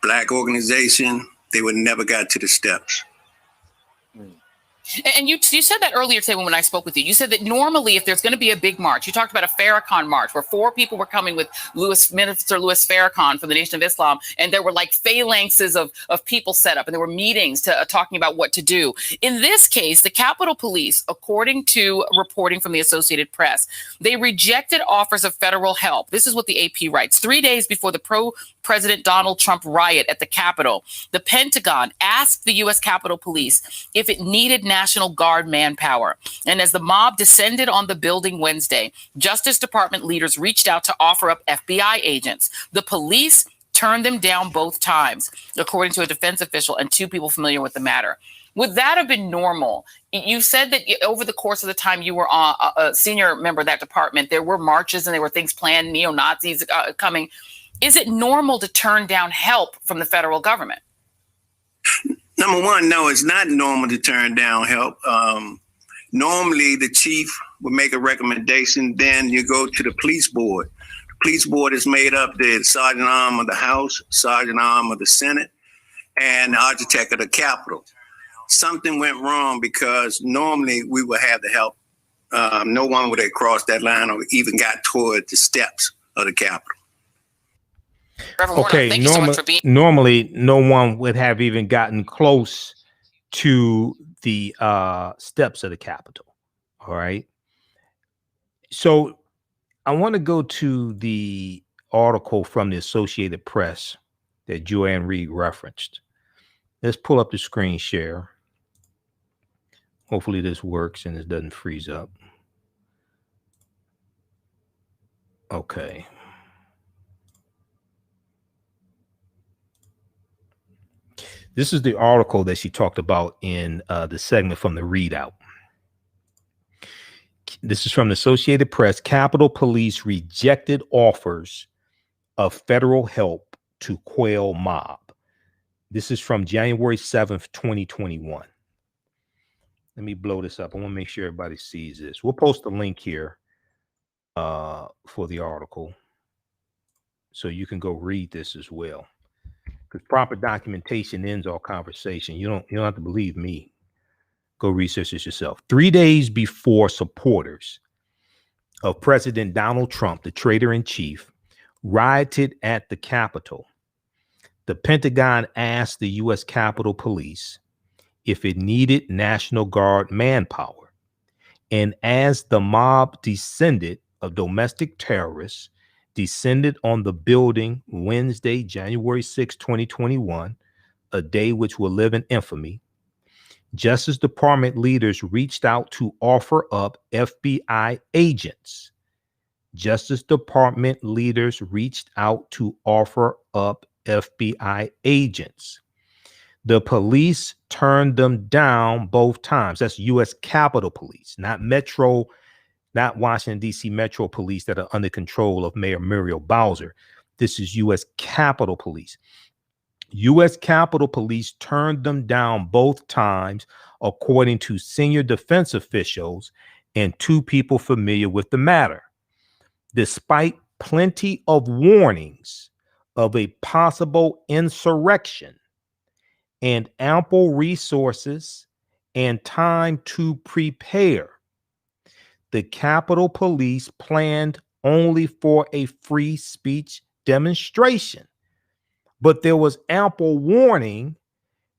Black organization, they would never got to the steps. And you said that earlier today when I spoke with you. You said that normally if there's going to be a big march, you talked about a Farrakhan march where 4 people were coming with Minister Louis Farrakhan from the Nation of Islam, and there were like phalanxes of people set up, and there were meetings talking about what to do. In this case, the Capitol Police, according to reporting from the Associated Press, they rejected offers of federal help. This is what the AP writes. 3 days before the pro-President Donald Trump riot at the Capitol, the Pentagon asked the U.S. Capitol Police if it needed National Guard manpower. And as the mob descended on the building Wednesday, Justice Department leaders reached out to offer up FBI agents. The police turned them down both times, according to a defense official and 2 people familiar with the matter. Would that have been normal? You said that over the course of the time you were a senior member of that department, there were marches and there were things planned, neo-Nazis coming. Is it normal to turn down help from the federal government? Number one, no, it's not normal to turn down help. Normally, the chief would make a recommendation, then you go to the police board. The police board is made up the sergeant arm of the House, sergeant arm of the Senate, and the architect of the Capitol. Something went wrong because normally we would have the help. No one would have crossed that line or even got toward the steps of the Capitol. Okay, normally no one would have even gotten close to the steps of the Capitol. All right. So I want to go to the article from the Associated Press that Joanne Reed referenced. Let's pull up the screen share. Hopefully this works and it doesn't freeze up. Okay. This is the article that she talked about in the segment from the readout. This is from the Associated Press. Capitol Police rejected offers of federal help to quell mob. This is from January 7th, 2021. Let me blow this up. I want to make sure everybody sees this. We'll post a link here for the article. So you can go read this as well. Because proper documentation ends all conversation. You don't have to believe me. Go research this yourself. 3 days before supporters of President Donald Trump, the traitor in chief, rioted at the Capitol, the Pentagon asked the U.S. Capitol Police if it needed National Guard manpower. And as the mob descended of domestic terrorists, descended on the building Wednesday, January 6, 2021, a day which will live in infamy, Justice Department leaders reached out to offer up FBI agents. Justice Department leaders reached out to offer up FBI agents. The police turned them down both times. That's U.S. Capitol Police, not Washington, D.C. Metro Police that are under control of Mayor Muriel Bowser. This is U.S. Capitol Police. U.S. Capitol Police turned them down both times, according to senior defense officials and 2 people familiar with the matter. Despite plenty of warnings of a possible insurrection and ample resources and time to prepare, the Capitol Police planned only for a free speech demonstration. But there was ample warning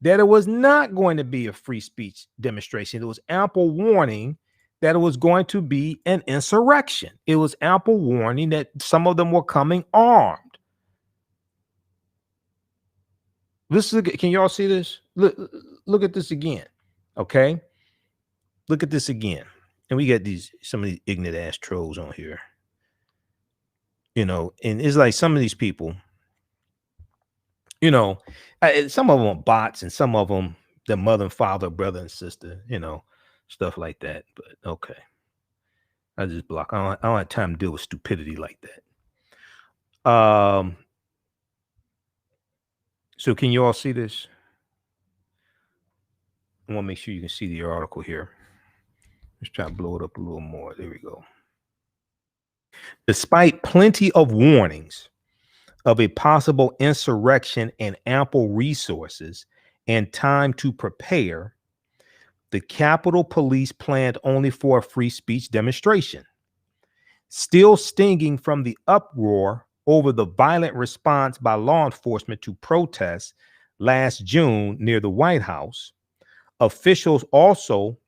that it was not going to be a free speech demonstration. There was ample warning that it was going to be an insurrection. It was ample warning that some of them were coming armed. Can y'all see this? Look at this again. Okay. Look at this again. And we got some of these ignorant ass trolls on here. And it's like some of these people, some of them are bots and some of them, their mother and father, brother and sister, stuff like that. But okay. I just block. I don't have time to deal with stupidity like that. So can you all see this? I want to make sure you can see the article here. Let's try to blow it up a little more. There we go. Despite plenty of warnings of a possible insurrection and ample resources and time to prepare, the Capitol Police planned only for a free speech demonstration. Still stinging from the uproar over the violent response by law enforcement to protests last June near the White House, officials also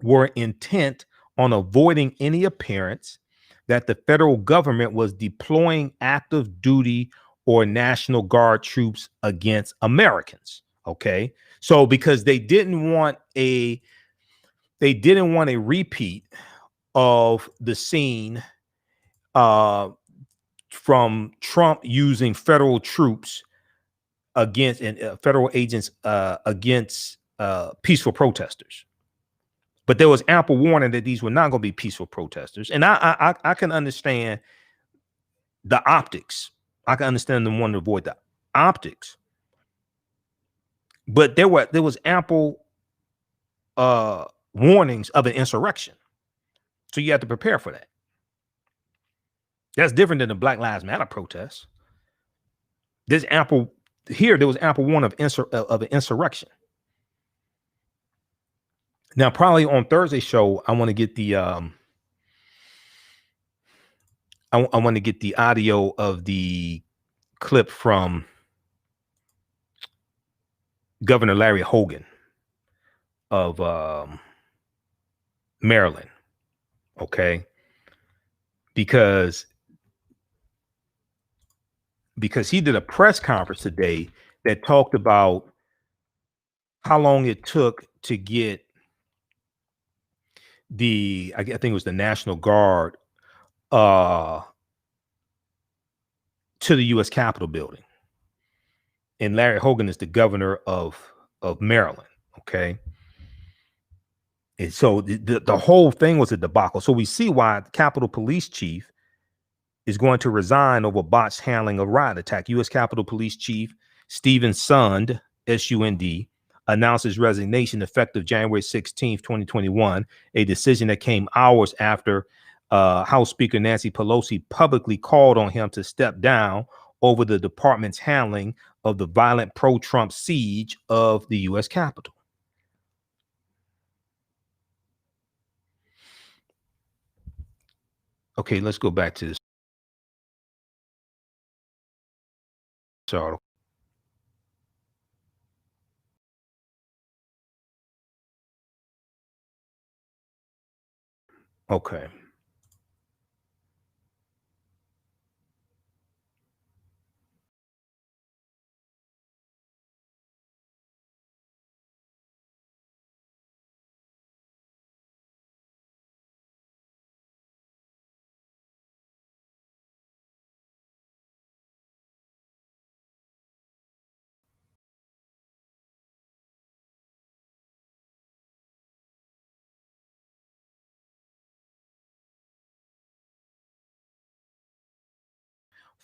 were intent on avoiding any appearance that the federal government was deploying active duty or National Guard troops against Americans. Okay. So because they didn't want a repeat of the scene from Trump using federal troops against and federal agents against peaceful protesters. But there was ample warning that these were not going to be peaceful protesters. And I can understand the optics. I can understand them wanting to avoid the optics. But there was ample warnings of an insurrection. So you have to prepare for that. That's different than the Black Lives Matter protests. There was ample warning of an insurrection. Now, probably on Thursday's show, I want to get the I want to get the audio of the clip from Governor Larry Hogan of Maryland. Okay, because he did a press conference today that talked about how long it took to get I think it was the National Guard to the U.S. Capitol building. And Larry Hogan is the governor of Maryland. Okay. And so the whole thing was a debacle. So we see why the Capitol Police Chief is going to resign over botched handling of riot attack. U.S. Capitol Police Chief Stephen Sund, S-U-N-D, announced his resignation effective January 16th, 2021, a decision that came hours after House Speaker Nancy Pelosi publicly called on him to step down over the department's handling of the violent pro-Trump siege of the U.S. Capitol. Okay, let's go back to this article. Okay.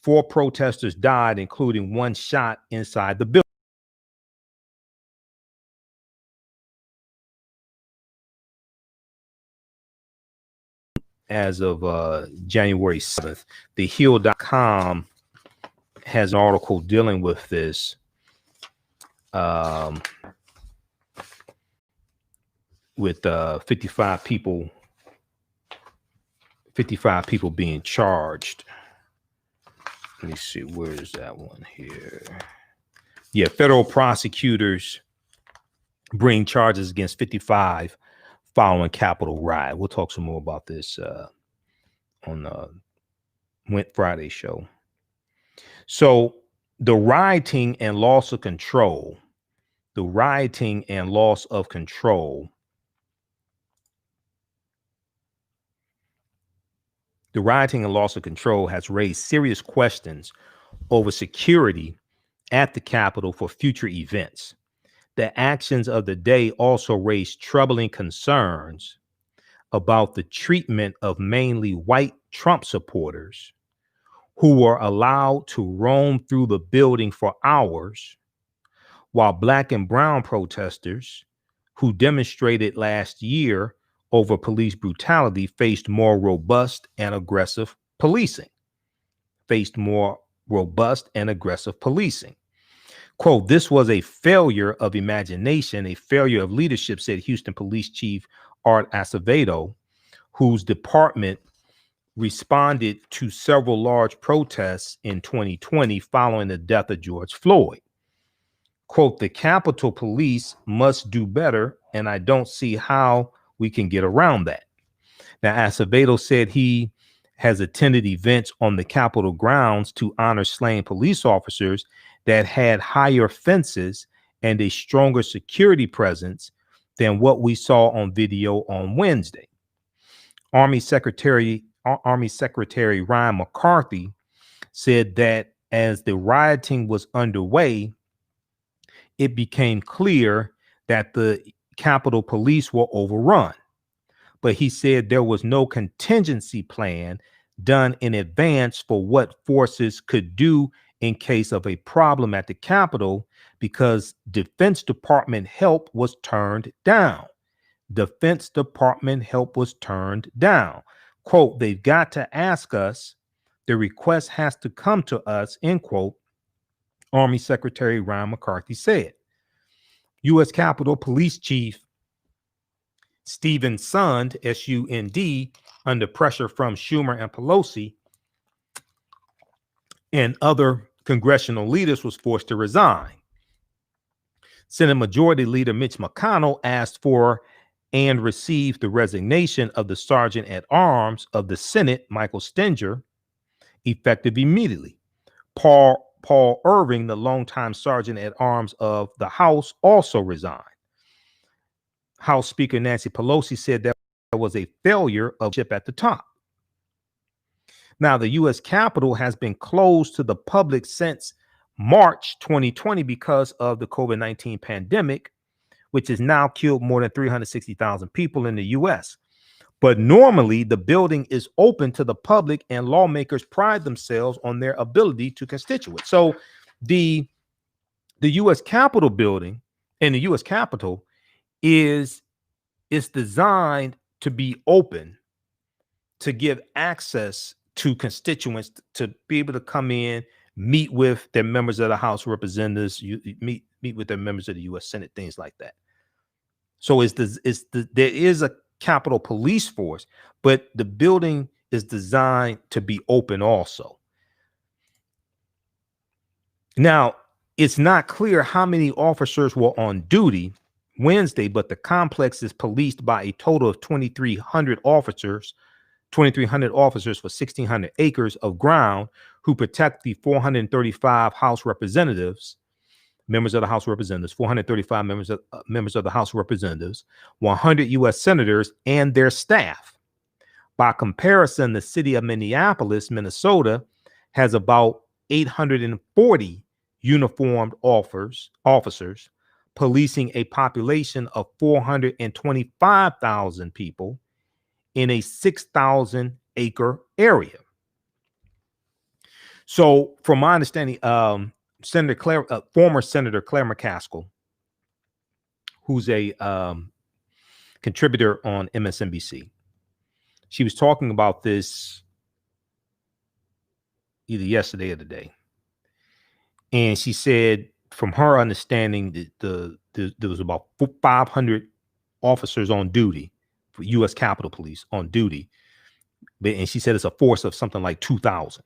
Four protesters died, including one shot inside the building. As of January 7th, thehill.com has an article dealing with this. With 55 people being charged. Let me see, where is that one here? Yeah, federal prosecutors bring charges against 55 following Capitol riot. We'll talk some more about this on the Friday show. So the rioting and loss of control, the rioting and loss of control has raised serious questions over security at the Capitol for future events. The actions of the day also raised troubling concerns about the treatment of mainly white Trump supporters who were allowed to roam through the building for hours, while black and brown protesters who demonstrated last year over police brutality faced more robust and aggressive policing. Quote, "This was a failure of imagination, a failure of leadership," said Houston Police Chief Art Acevedo, whose department responded to several large protests in 2020 following the death of George Floyd. Quote, "The Capitol Police must do better, and I don't see how we can get around that." Now, Acevedo said he has attended events on the Capitol grounds to honor slain police officers that had higher fences and a stronger security presence than what we saw on video on Wednesday. Army Secretary Ryan McCarthy said that as the rioting was underway, it became clear that the Capitol Police were overrun. But he said there was no contingency plan done in advance for what forces could do in case of a problem at the Capitol because Defense Department help was turned down. Quote, "They've got to ask us. The request has to come to us," end quote, Army Secretary Ryan McCarthy said. U.S. Capitol Police Chief Stephen Sund, S-U-N-D, under pressure from Schumer and Pelosi and other congressional leaders, was forced to resign. Senate Majority Leader Mitch McConnell asked for and received the resignation of the Sergeant at Arms of the Senate, Michael Stenger, effective immediately. Paul Irving, the longtime Sergeant at Arms of the House, also resigned. House Speaker Nancy Pelosi said that there was a failure of leadership at the top. Now, the U.S. Capitol has been closed to the public since March 2020 because of the COVID-19 pandemic, which has now killed more than 360,000 people in the U.S. But normally, the building is open to the public, and lawmakers pride themselves on their ability to constitute. So the U.S. Capitol building and the U.S. Capitol is designed to be open to give access to constituents to be able to come in, meet with their members of the House of Representatives, meet with their members of the U.S. Senate, things like that. So there is a Capitol Police force, but the building is designed to be open also. Now, it's not clear how many officers were on duty Wednesday, but the complex is policed by a total of 2,300 officers for 1,600 acres of ground who protect the 435 House representatives, members of the House of Representatives, 435 members of the House of Representatives, 100 U.S. senators and their staff. By comparison, the city of Minneapolis, Minnesota, has about 840 uniformed officers policing a population of 425,000 people in a 6,000 acre area. So from my understanding, former Senator Claire McCaskill, who's a contributor on MSNBC, she was talking about this either yesterday or today. And she said, from her understanding, that there was about 500 officers on duty for U.S. Capitol Police on duty. And she said it's a force of something like 2,000.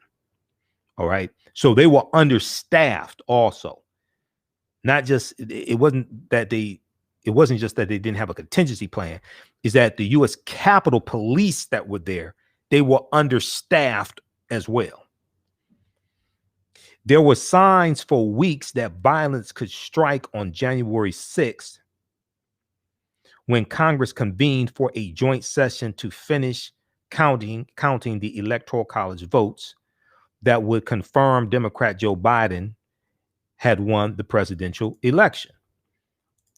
All right. So they were understaffed also. Not just, it wasn't just that they didn't have a contingency plan, is that the U.S. Capitol Police that were there, they were understaffed as well. There were signs for weeks that violence could strike on January 6th when Congress convened for a joint session to finish counting the Electoral College votes that would confirm Democrat Joe Biden had won the presidential election.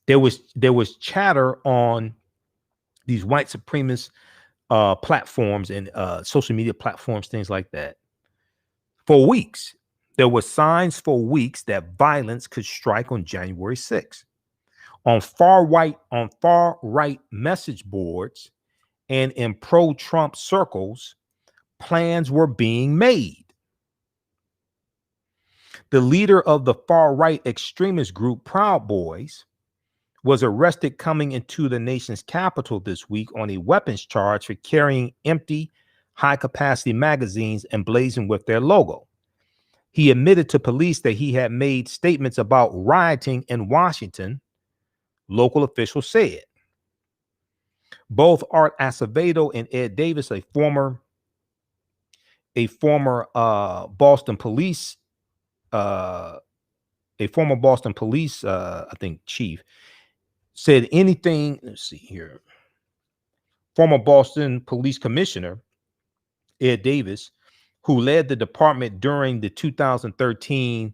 There was chatter on these white supremacist platforms and social media platforms, things like that, for weeks. There were signs for weeks that violence could strike on January 6th. On far right message boards and in pro-Trump circles, plans were being made. The leader of the far right extremist group Proud Boys was arrested coming into the nation's capital this week on a weapons charge for carrying empty, high-capacity magazines emblazoned with their logo. He admitted to police that he had made statements about rioting in Washington, local officials said. Both Art Acevedo and Ed Davis, a former Boston police, I think chief, said anything. Let's see here. Former Boston Police Commissioner Ed Davis, who led the department during the 2013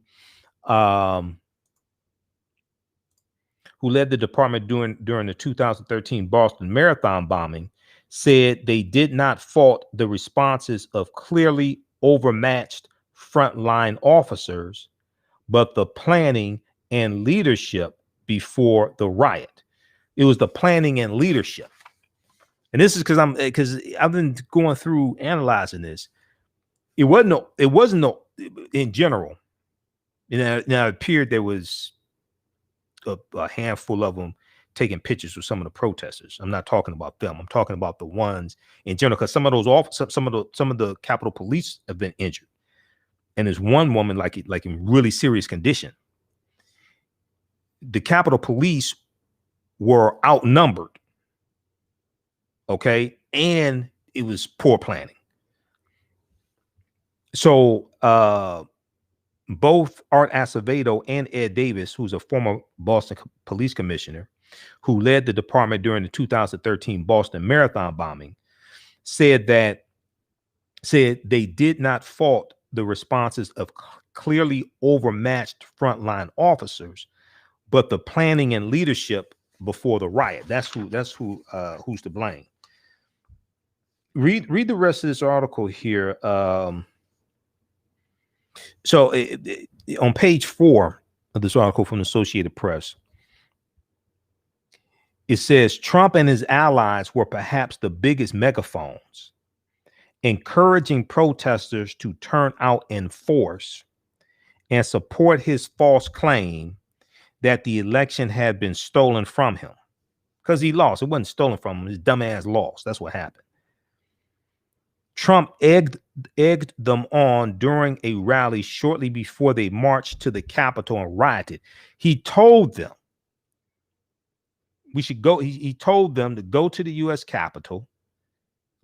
Boston Marathon bombing, said they did not fault the responses of clearly overmatched frontline officers, but the planning and leadership before the riot. It was the planning and leadership. And this is because I've been going through analyzing this. It wasn't in general. Now it appeared there was a handful of them taking pictures with some of the protesters. I'm not talking about them. I'm talking about the ones in general, because some of the Capitol Police have been injured, and there's one woman like in really serious condition. The Capitol Police were outnumbered, okay, and it was poor planning. So both Art Acevedo and Ed Davis, who's a former Boston police commissioner who led the department during the 2013 Boston Marathon bombing, said they did not fault the responses of clearly overmatched frontline officers, but the planning and leadership before the riot. That's who's to blame. Read the rest of this article here. So on page 4 of this article from the Associated Press, it says Trump and his allies were perhaps the biggest megaphones. encouraging protesters to turn out in force and support his false claim that the election had been stolen from him. Because he lost. It wasn't stolen from him. His dumbass lost. That's what happened. Trump egged them on during a rally shortly before they marched to the Capitol and rioted. He told them we should go. He told them to go to the U.S. Capitol.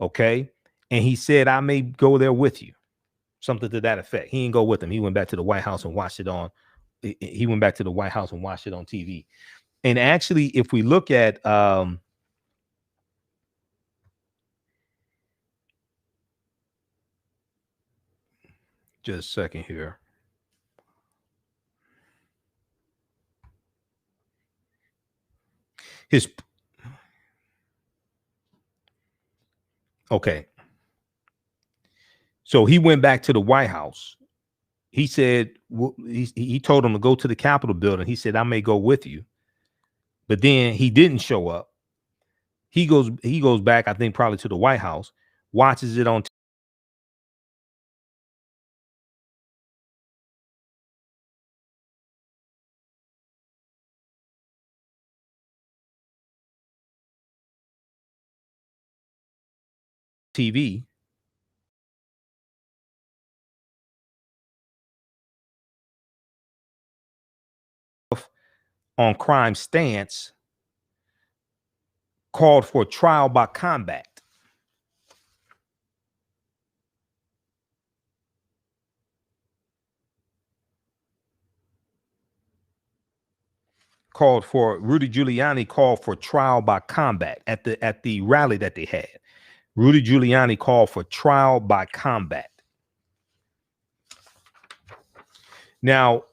Okay. And he said, I may go there with you. Something to that effect. He didn't go with them. He went back to the White House and watched it on. He went back to the White House and watched it on TV. And actually, if we look at just a second here. Okay. So he went back to the White House. He said, he told him to go to the Capitol building. He said, I may go with you. But then he didn't show up. He goes back, I think, probably to the White House, watches it on TV. On crime stance, called for trial by combat. Rudy Giuliani called for trial by combat at the rally that they had. Rudy Giuliani called for trial by combat. Now,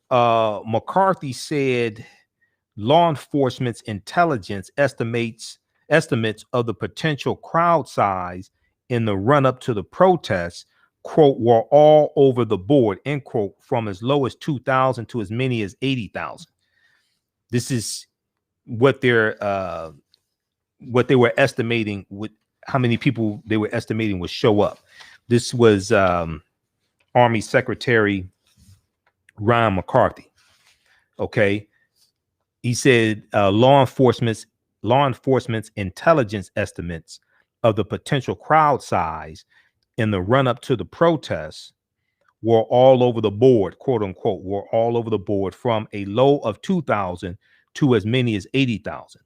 McCarthy said law enforcement's intelligence estimates of the potential crowd size in the run-up to the protests, quote, were all over the board, end quote, from as low as 2,000 to as many as 80,000. This is what they were estimating, with how many people they were estimating would show up. This was Army Secretary Ryan McCarthy. Okay. He said law enforcement's intelligence estimates of the potential crowd size in the run-up to the protests were all over the board, quote unquote, were all over the board, from a low of 2,000 to as many as 80,000.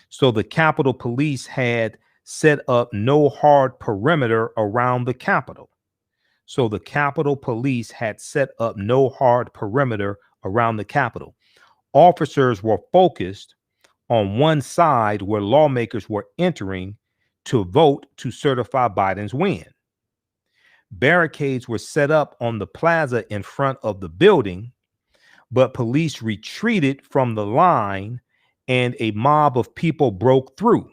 So the Capitol Police had set up no hard perimeter around the Capitol. So the Capitol Police had set up no hard perimeter around the Capitol. Officers were focused on one side where lawmakers were entering to vote to certify Biden's win. Barricades were set up on the plaza in front of the building, but police retreated from the line and a mob of people broke through.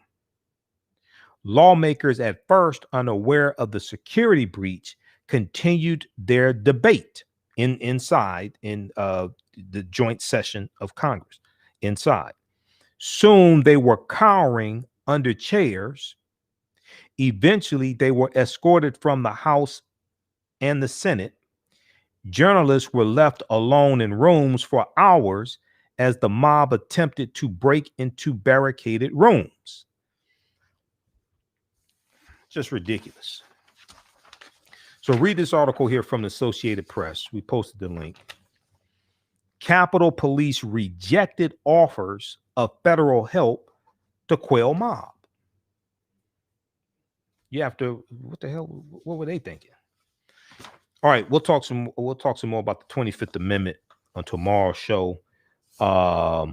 Lawmakers, at first unaware of the security breach, continued their debate inside the joint session of Congress inside. Soon they were cowering under chairs. Eventually, they were escorted from the House and the Senate. Journalists were left alone in rooms for hours as the mob attempted to break into barricaded rooms. Just ridiculous. So read this article here from the Associated Press. We posted the link. Capitol Police rejected offers of federal help to quell mob. You have to, what the hell, what were they thinking? All right, we'll talk some more about the 25th Amendment on tomorrow's show. I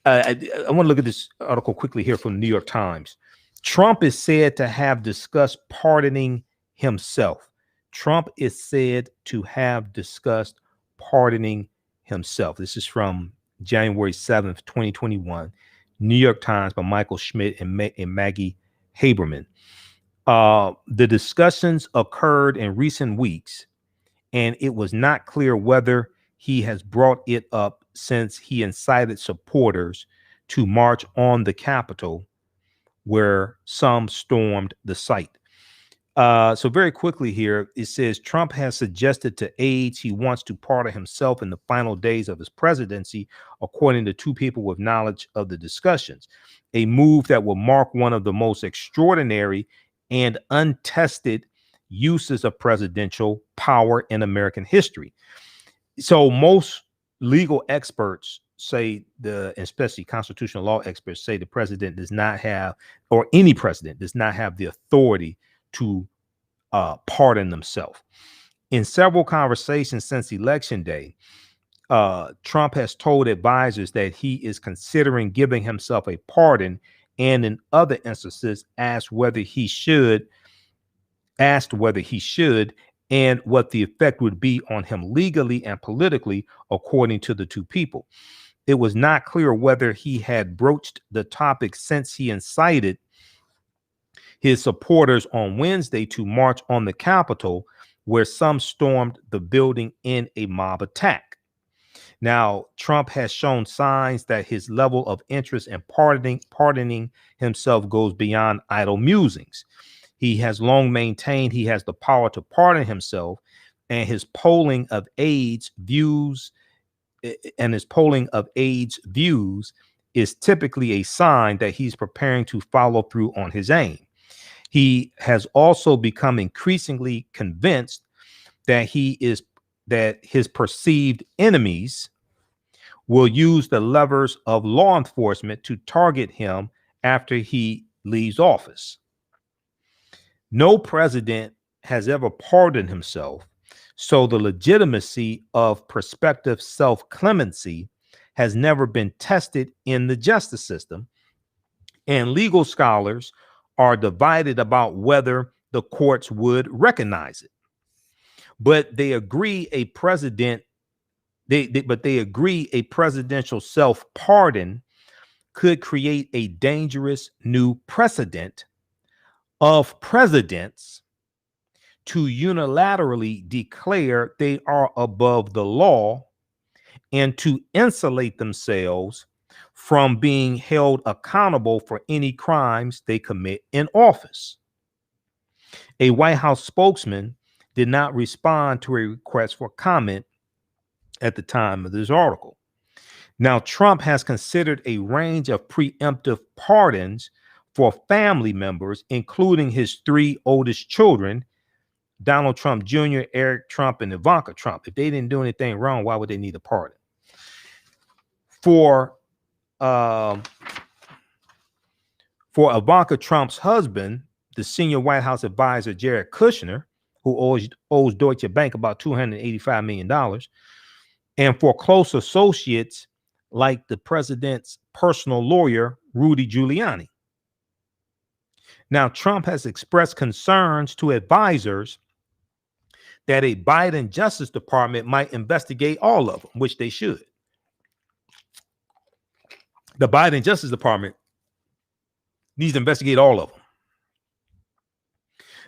want to look at this article quickly here from the New York Times. Trump is said to have discussed pardoning himself. Trump is said to have discussed pardoning himself. This is from January 7th, 2021. New York Times by Michael Schmidt and Maggie Haberman. The discussions occurred in recent weeks, and it was not clear whether he has brought it up since he incited supporters to march on the Capitol, where some stormed the site. So very quickly here, it says Trump has suggested to aides he wants to pardon himself in the final days of his presidency, according to two people with knowledge of the discussions, a move that will mark one of the most extraordinary and untested uses of presidential power in American history. So most legal experts say, especially constitutional law experts say, the president does not have, or any president does not have the authority to pardon themselves. In several conversations since Election Day, Trump has told advisors that he is considering giving himself a pardon, and in other instances asked whether he should, and what the effect would be on him legally and politically, according to the two people. It was not clear whether he had broached the topic since he incited his supporters on Wednesday to march on the Capitol, where some stormed the building in a mob attack. Now, Trump has shown signs that his level of interest in pardoning himself goes beyond idle musings. He has long maintained he has the power to pardon himself, and his polling of aides views is typically a sign that he's preparing to follow through on his aim. He has also become increasingly convinced that his perceived enemies will use the levers of law enforcement to target him after he leaves office. No president has ever pardoned himself, so the legitimacy of prospective self-clemency has never been tested in the justice system, and legal scholars are divided about whether the courts would recognize it. But they agree a presidential self-pardon could create a dangerous new precedent of presidents to unilaterally declare they are above the law and to insulate themselves from being held accountable for any crimes they commit in office. A White House spokesman did not respond to a request for comment at the time of this article. Now, Trump has considered a range of preemptive pardons for family members, including his three oldest children, Donald Trump Jr., Eric Trump, and Ivanka Trump. If they didn't do anything wrong, why would they need a pardon? For Ivanka Trump's husband, the senior White House advisor, Jared Kushner, who owes Deutsche Bank about $285 million, and for close associates like the president's personal lawyer, Rudy Giuliani. Now, Trump has expressed concerns to advisors that a Biden Justice Department might investigate all of them, which they should. The Biden Justice Department needs to investigate all of them.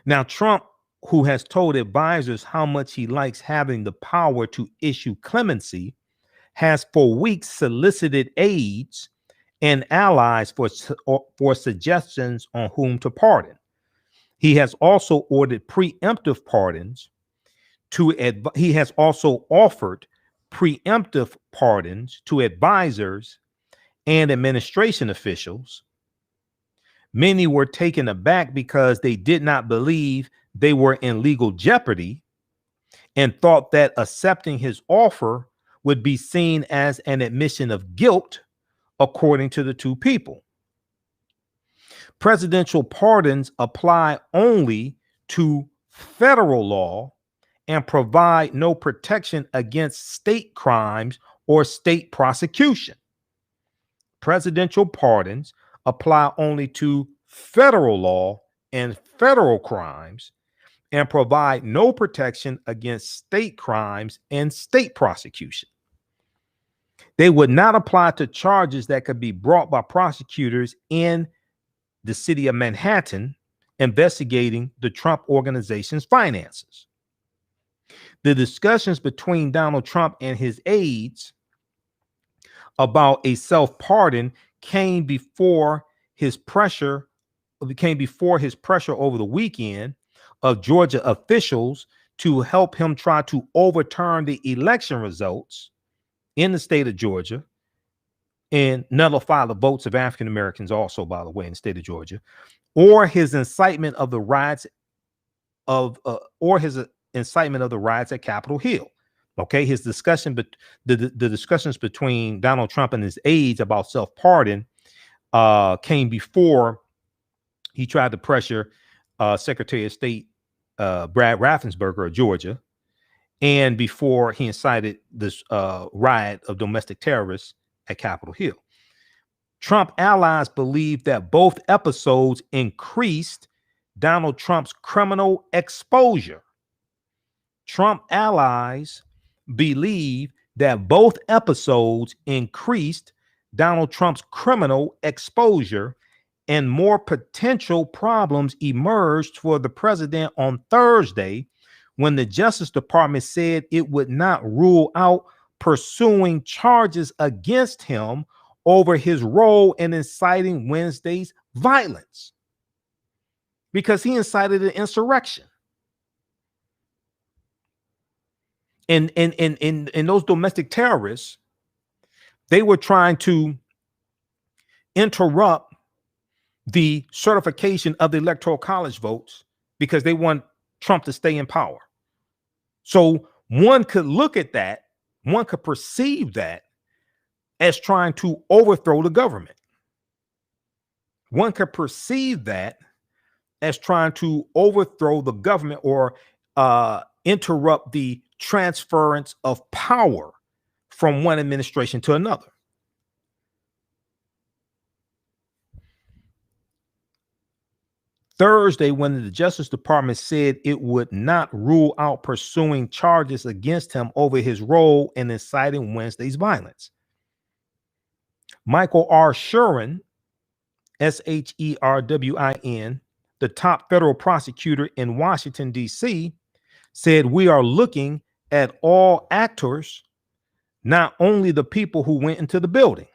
Now, Trump, who has told advisors how much he likes having the power to issue clemency, has for weeks solicited aides and allies for suggestions on whom to pardon. He has also ordered preemptive pardons he has also offered preemptive pardons to advisors and administration officials. Many were taken aback because they did not believe they were in legal jeopardy and thought that accepting his offer would be seen as an admission of guilt, according to the two people. Presidential pardons apply only to federal law and provide no protection against state crimes or state prosecution. Presidential pardons apply only to federal law and federal crimes and provide no protection against state crimes and state prosecution. They would not apply to charges that could be brought by prosecutors in the city of Manhattan investigating the Trump organization's finances. The discussions between Donald Trump and his aides about a self-pardon came before his pressure over the weekend of Georgia officials to help him try to overturn the election results in the state of Georgia and nullify the votes of African Americans also, by the way, in the state of Georgia, or his incitement of the riots at Capitol Hill. Okay, his discussion, but the discussions between Donald Trump and his aides about self-pardon came before he tried to pressure Secretary of State Brad Raffensperger of Georgia, and before he incited this riot of domestic terrorists at Capitol Hill. Trump allies believe that both episodes increased Donald Trump's criminal exposure. Trump allies believe that both episodes increased Donald Trump's criminal exposure, and more potential problems emerged for the president on Thursday when the Justice Department said it would not rule out pursuing charges against him over his role in inciting Wednesday's violence, because he incited an insurrection. And those domestic terrorists, they were trying to interrupt the certification of the Electoral College votes because they want Trump to stay in power. So one could look at that, one could perceive that as trying to overthrow the government. One could perceive that as trying to overthrow the government or interrupt the transference of power from one administration to another. Thursday, when the Justice Department said it would not rule out pursuing charges against him over his role in inciting Wednesday's violence. Michael R. Sherwin, Sherwin, the top federal prosecutor in Washington, D.C., said, "We are looking at all actors, not only the people who went into the building."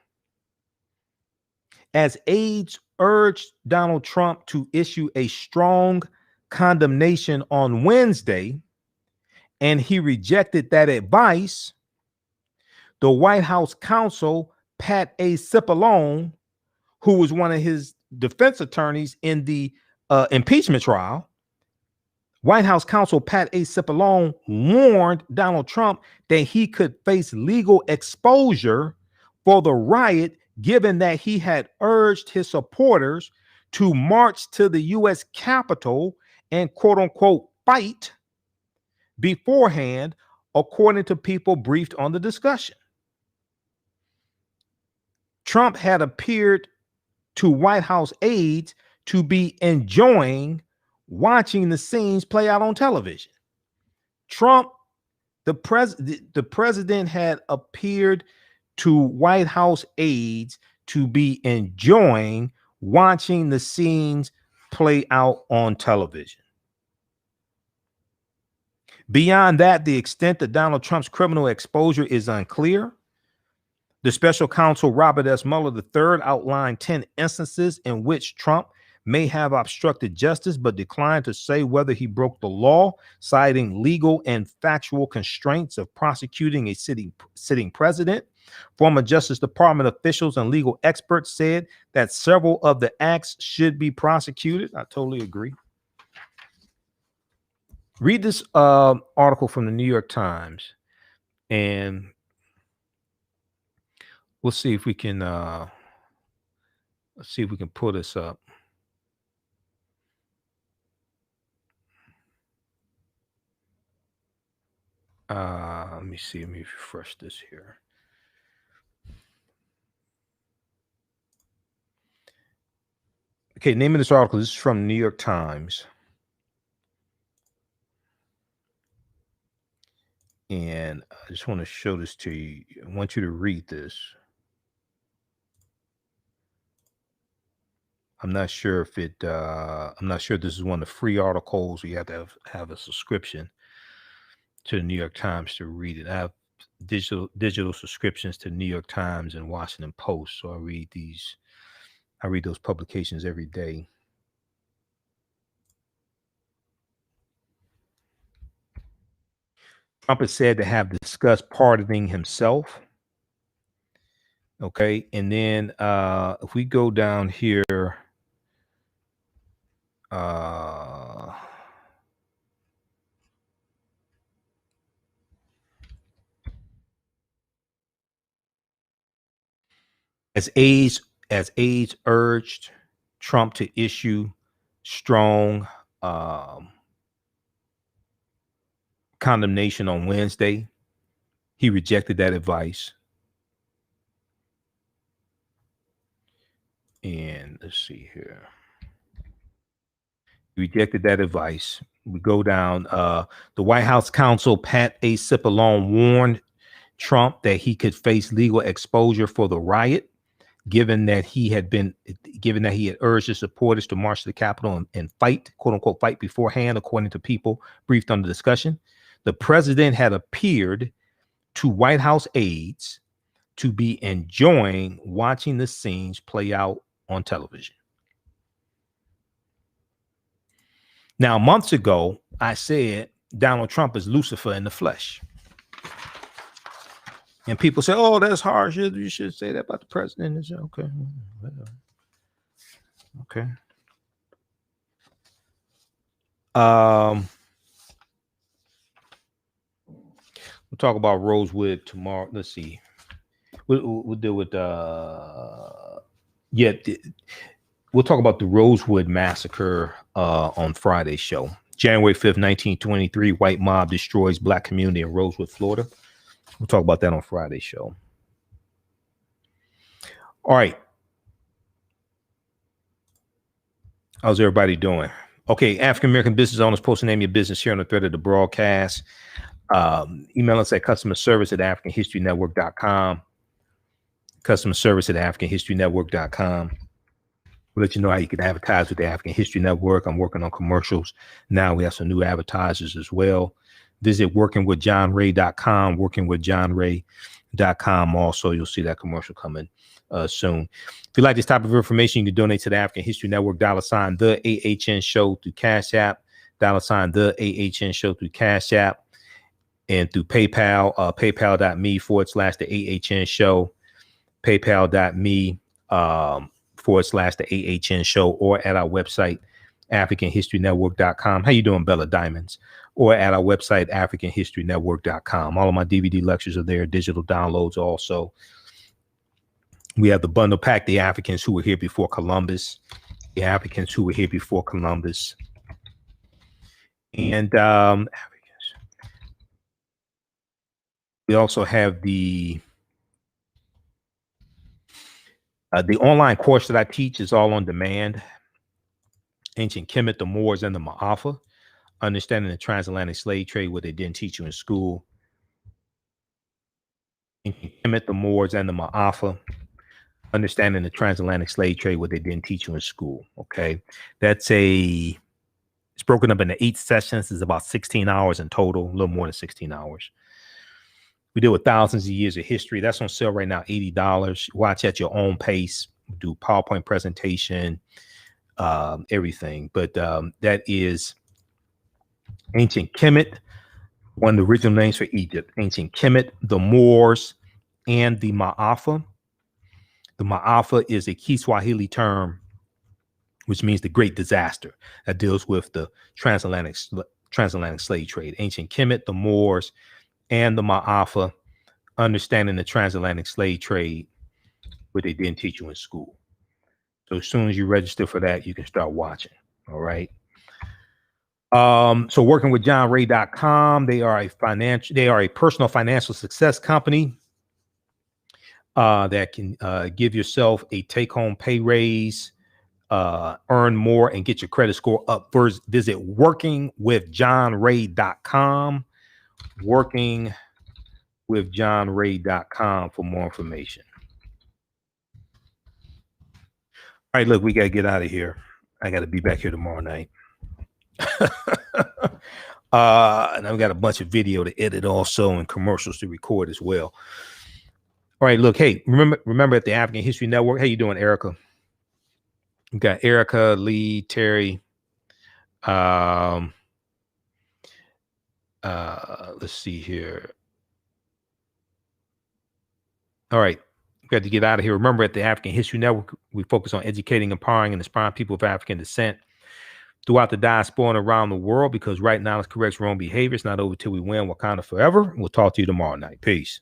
As aides urged Donald Trump to issue a strong condemnation on Wednesday, and he rejected that advice, the White House counsel, Pat A. Cipollone, who was one of his defense attorneys in the impeachment trial, White House counsel Pat A. Cipollone warned Donald Trump that he could face legal exposure for the riot, given that he had urged his supporters to march to the U.S. Capitol and quote unquote fight beforehand, according to people briefed on the discussion. Trump had appeared to White House aides to be enjoying watching the scenes play out on television. Trump, the president had appeared to White House aides to be enjoying watching the scenes play out on television. Beyond that, the extent that Donald Trump's criminal exposure is unclear. The special counsel Robert S. Mueller III outlined 10 instances in which Trump may have obstructed justice, but declined to say whether he broke the law, citing legal and factual constraints of prosecuting a sitting president. Former Justice Department officials and legal experts said that several of the acts should be prosecuted. I totally agree. Read this article from the New York Times, and we'll see if we can pull this up. Let me see. Let me refresh this here. Okay, name of this article. This is from New York Times. And I just want to show this to you. I want you to read this. I'm not sure if this is one of the free articles where you have to have a subscription to the New York Times to read it. I have digital subscriptions to New York Times and Washington Post, so I read those publications every day. Trump is said to have discussed pardoning himself. Okay, and then if we go down here, as aides urged Trump to issue strong condemnation on Wednesday, he rejected that advice. And let's see here. He rejected that advice. We go down. The White House counsel Pat A. Cipollone warned Trump that he could face legal exposure for the riot, given that he had urged his supporters to march to the Capitol and fight, quote unquote, fight beforehand, according to people briefed on the discussion. The president had appeared to White House aides to be enjoying watching the scenes play out on television. Now, months ago, I said Donald Trump is Lucifer in the flesh. And people say, oh, that's harsh. You should say that about the president. It's okay. Okay. We'll talk about Rosewood tomorrow. Let's see. We'll deal with we'll talk about the Rosewood massacre on Friday's show. January 5th, 1923, white mob destroys black community in Rosewood, Florida. We'll talk about that on Friday's show. All right. How's everybody doing? Okay, African-American business owners, post the name of your business here on the thread of the broadcast. Email us at customerservice@africanhistorynetwork.com. Customerservice@africanhistorynetwork.com. We'll let you know how you can advertise with the African History Network. I'm working on commercials now. We have some new advertisers as well. Visit workingwithjohnray.com, workingwithjohnray.com. Also, you'll see that commercial coming soon. If you like this type of information, you can donate to the African History Network, $ the AHN Show through Cash App, $ the AHN Show through Cash App, and through PayPal, paypal.me/the AHN Show, paypal.me /the AHN Show, or at our website, AfricanHistoryNetwork.com. How you doing, Bella Diamonds? Or at our website, AfricanHistoryNetwork.com. All of my DVD lectures are there, digital downloads also. We have the bundle pack, The Africans Who Were Here Before Columbus. The Africans Who Were Here Before Columbus. And we also have the online course that I teach is all on demand. Ancient Kemet, the Moors, and the Ma'afa. Understanding the transatlantic slave trade, what they didn't teach you in school. Ancient Kemet, the Moors, and the Ma'afa. Understanding the transatlantic slave trade, what they didn't teach you in school. Okay. It's broken up into 8 sessions. It's about 16 hours in total, a little more than 16 hours. We deal with thousands of years of history. That's on sale right now, $80. Watch at your own pace. Do PowerPoint presentation, everything. But that is Ancient Kemet, one of the original names for Egypt. Ancient Kemet, the Moors, and the Ma'afa. The Ma'afa is a Kiswahili term, which means the great disaster, that deals with the transatlantic slave trade. Ancient Kemet, the Moors, and the Ma'afa, understanding the transatlantic slave trade, what they didn't teach you in school. So as soon as you register for that, you can start watching. All right. So workingwithjohnray.com, they are a personal financial success company that can give yourself a take-home pay raise, earn more, and get your credit score up. First, visit workingwithjohnray.com, workingwithjohnray.com for more information. All right, look, we got to get out of here. I got to be back here tomorrow night. And I've got a bunch of video to edit also and commercials to record as well. All right, look, hey, remember at the African History Network, how you doing, Erica? We got Erica, Lee, Terry, Let's see here. All right. We got to get out of here. Remember, at the African History Network, we focus on educating, empowering, and inspiring people of African descent throughout the diaspora and around the world, because right now it's corrects wrong behavior. It's not over till we win. Wakanda forever. We'll talk to you tomorrow night. Peace.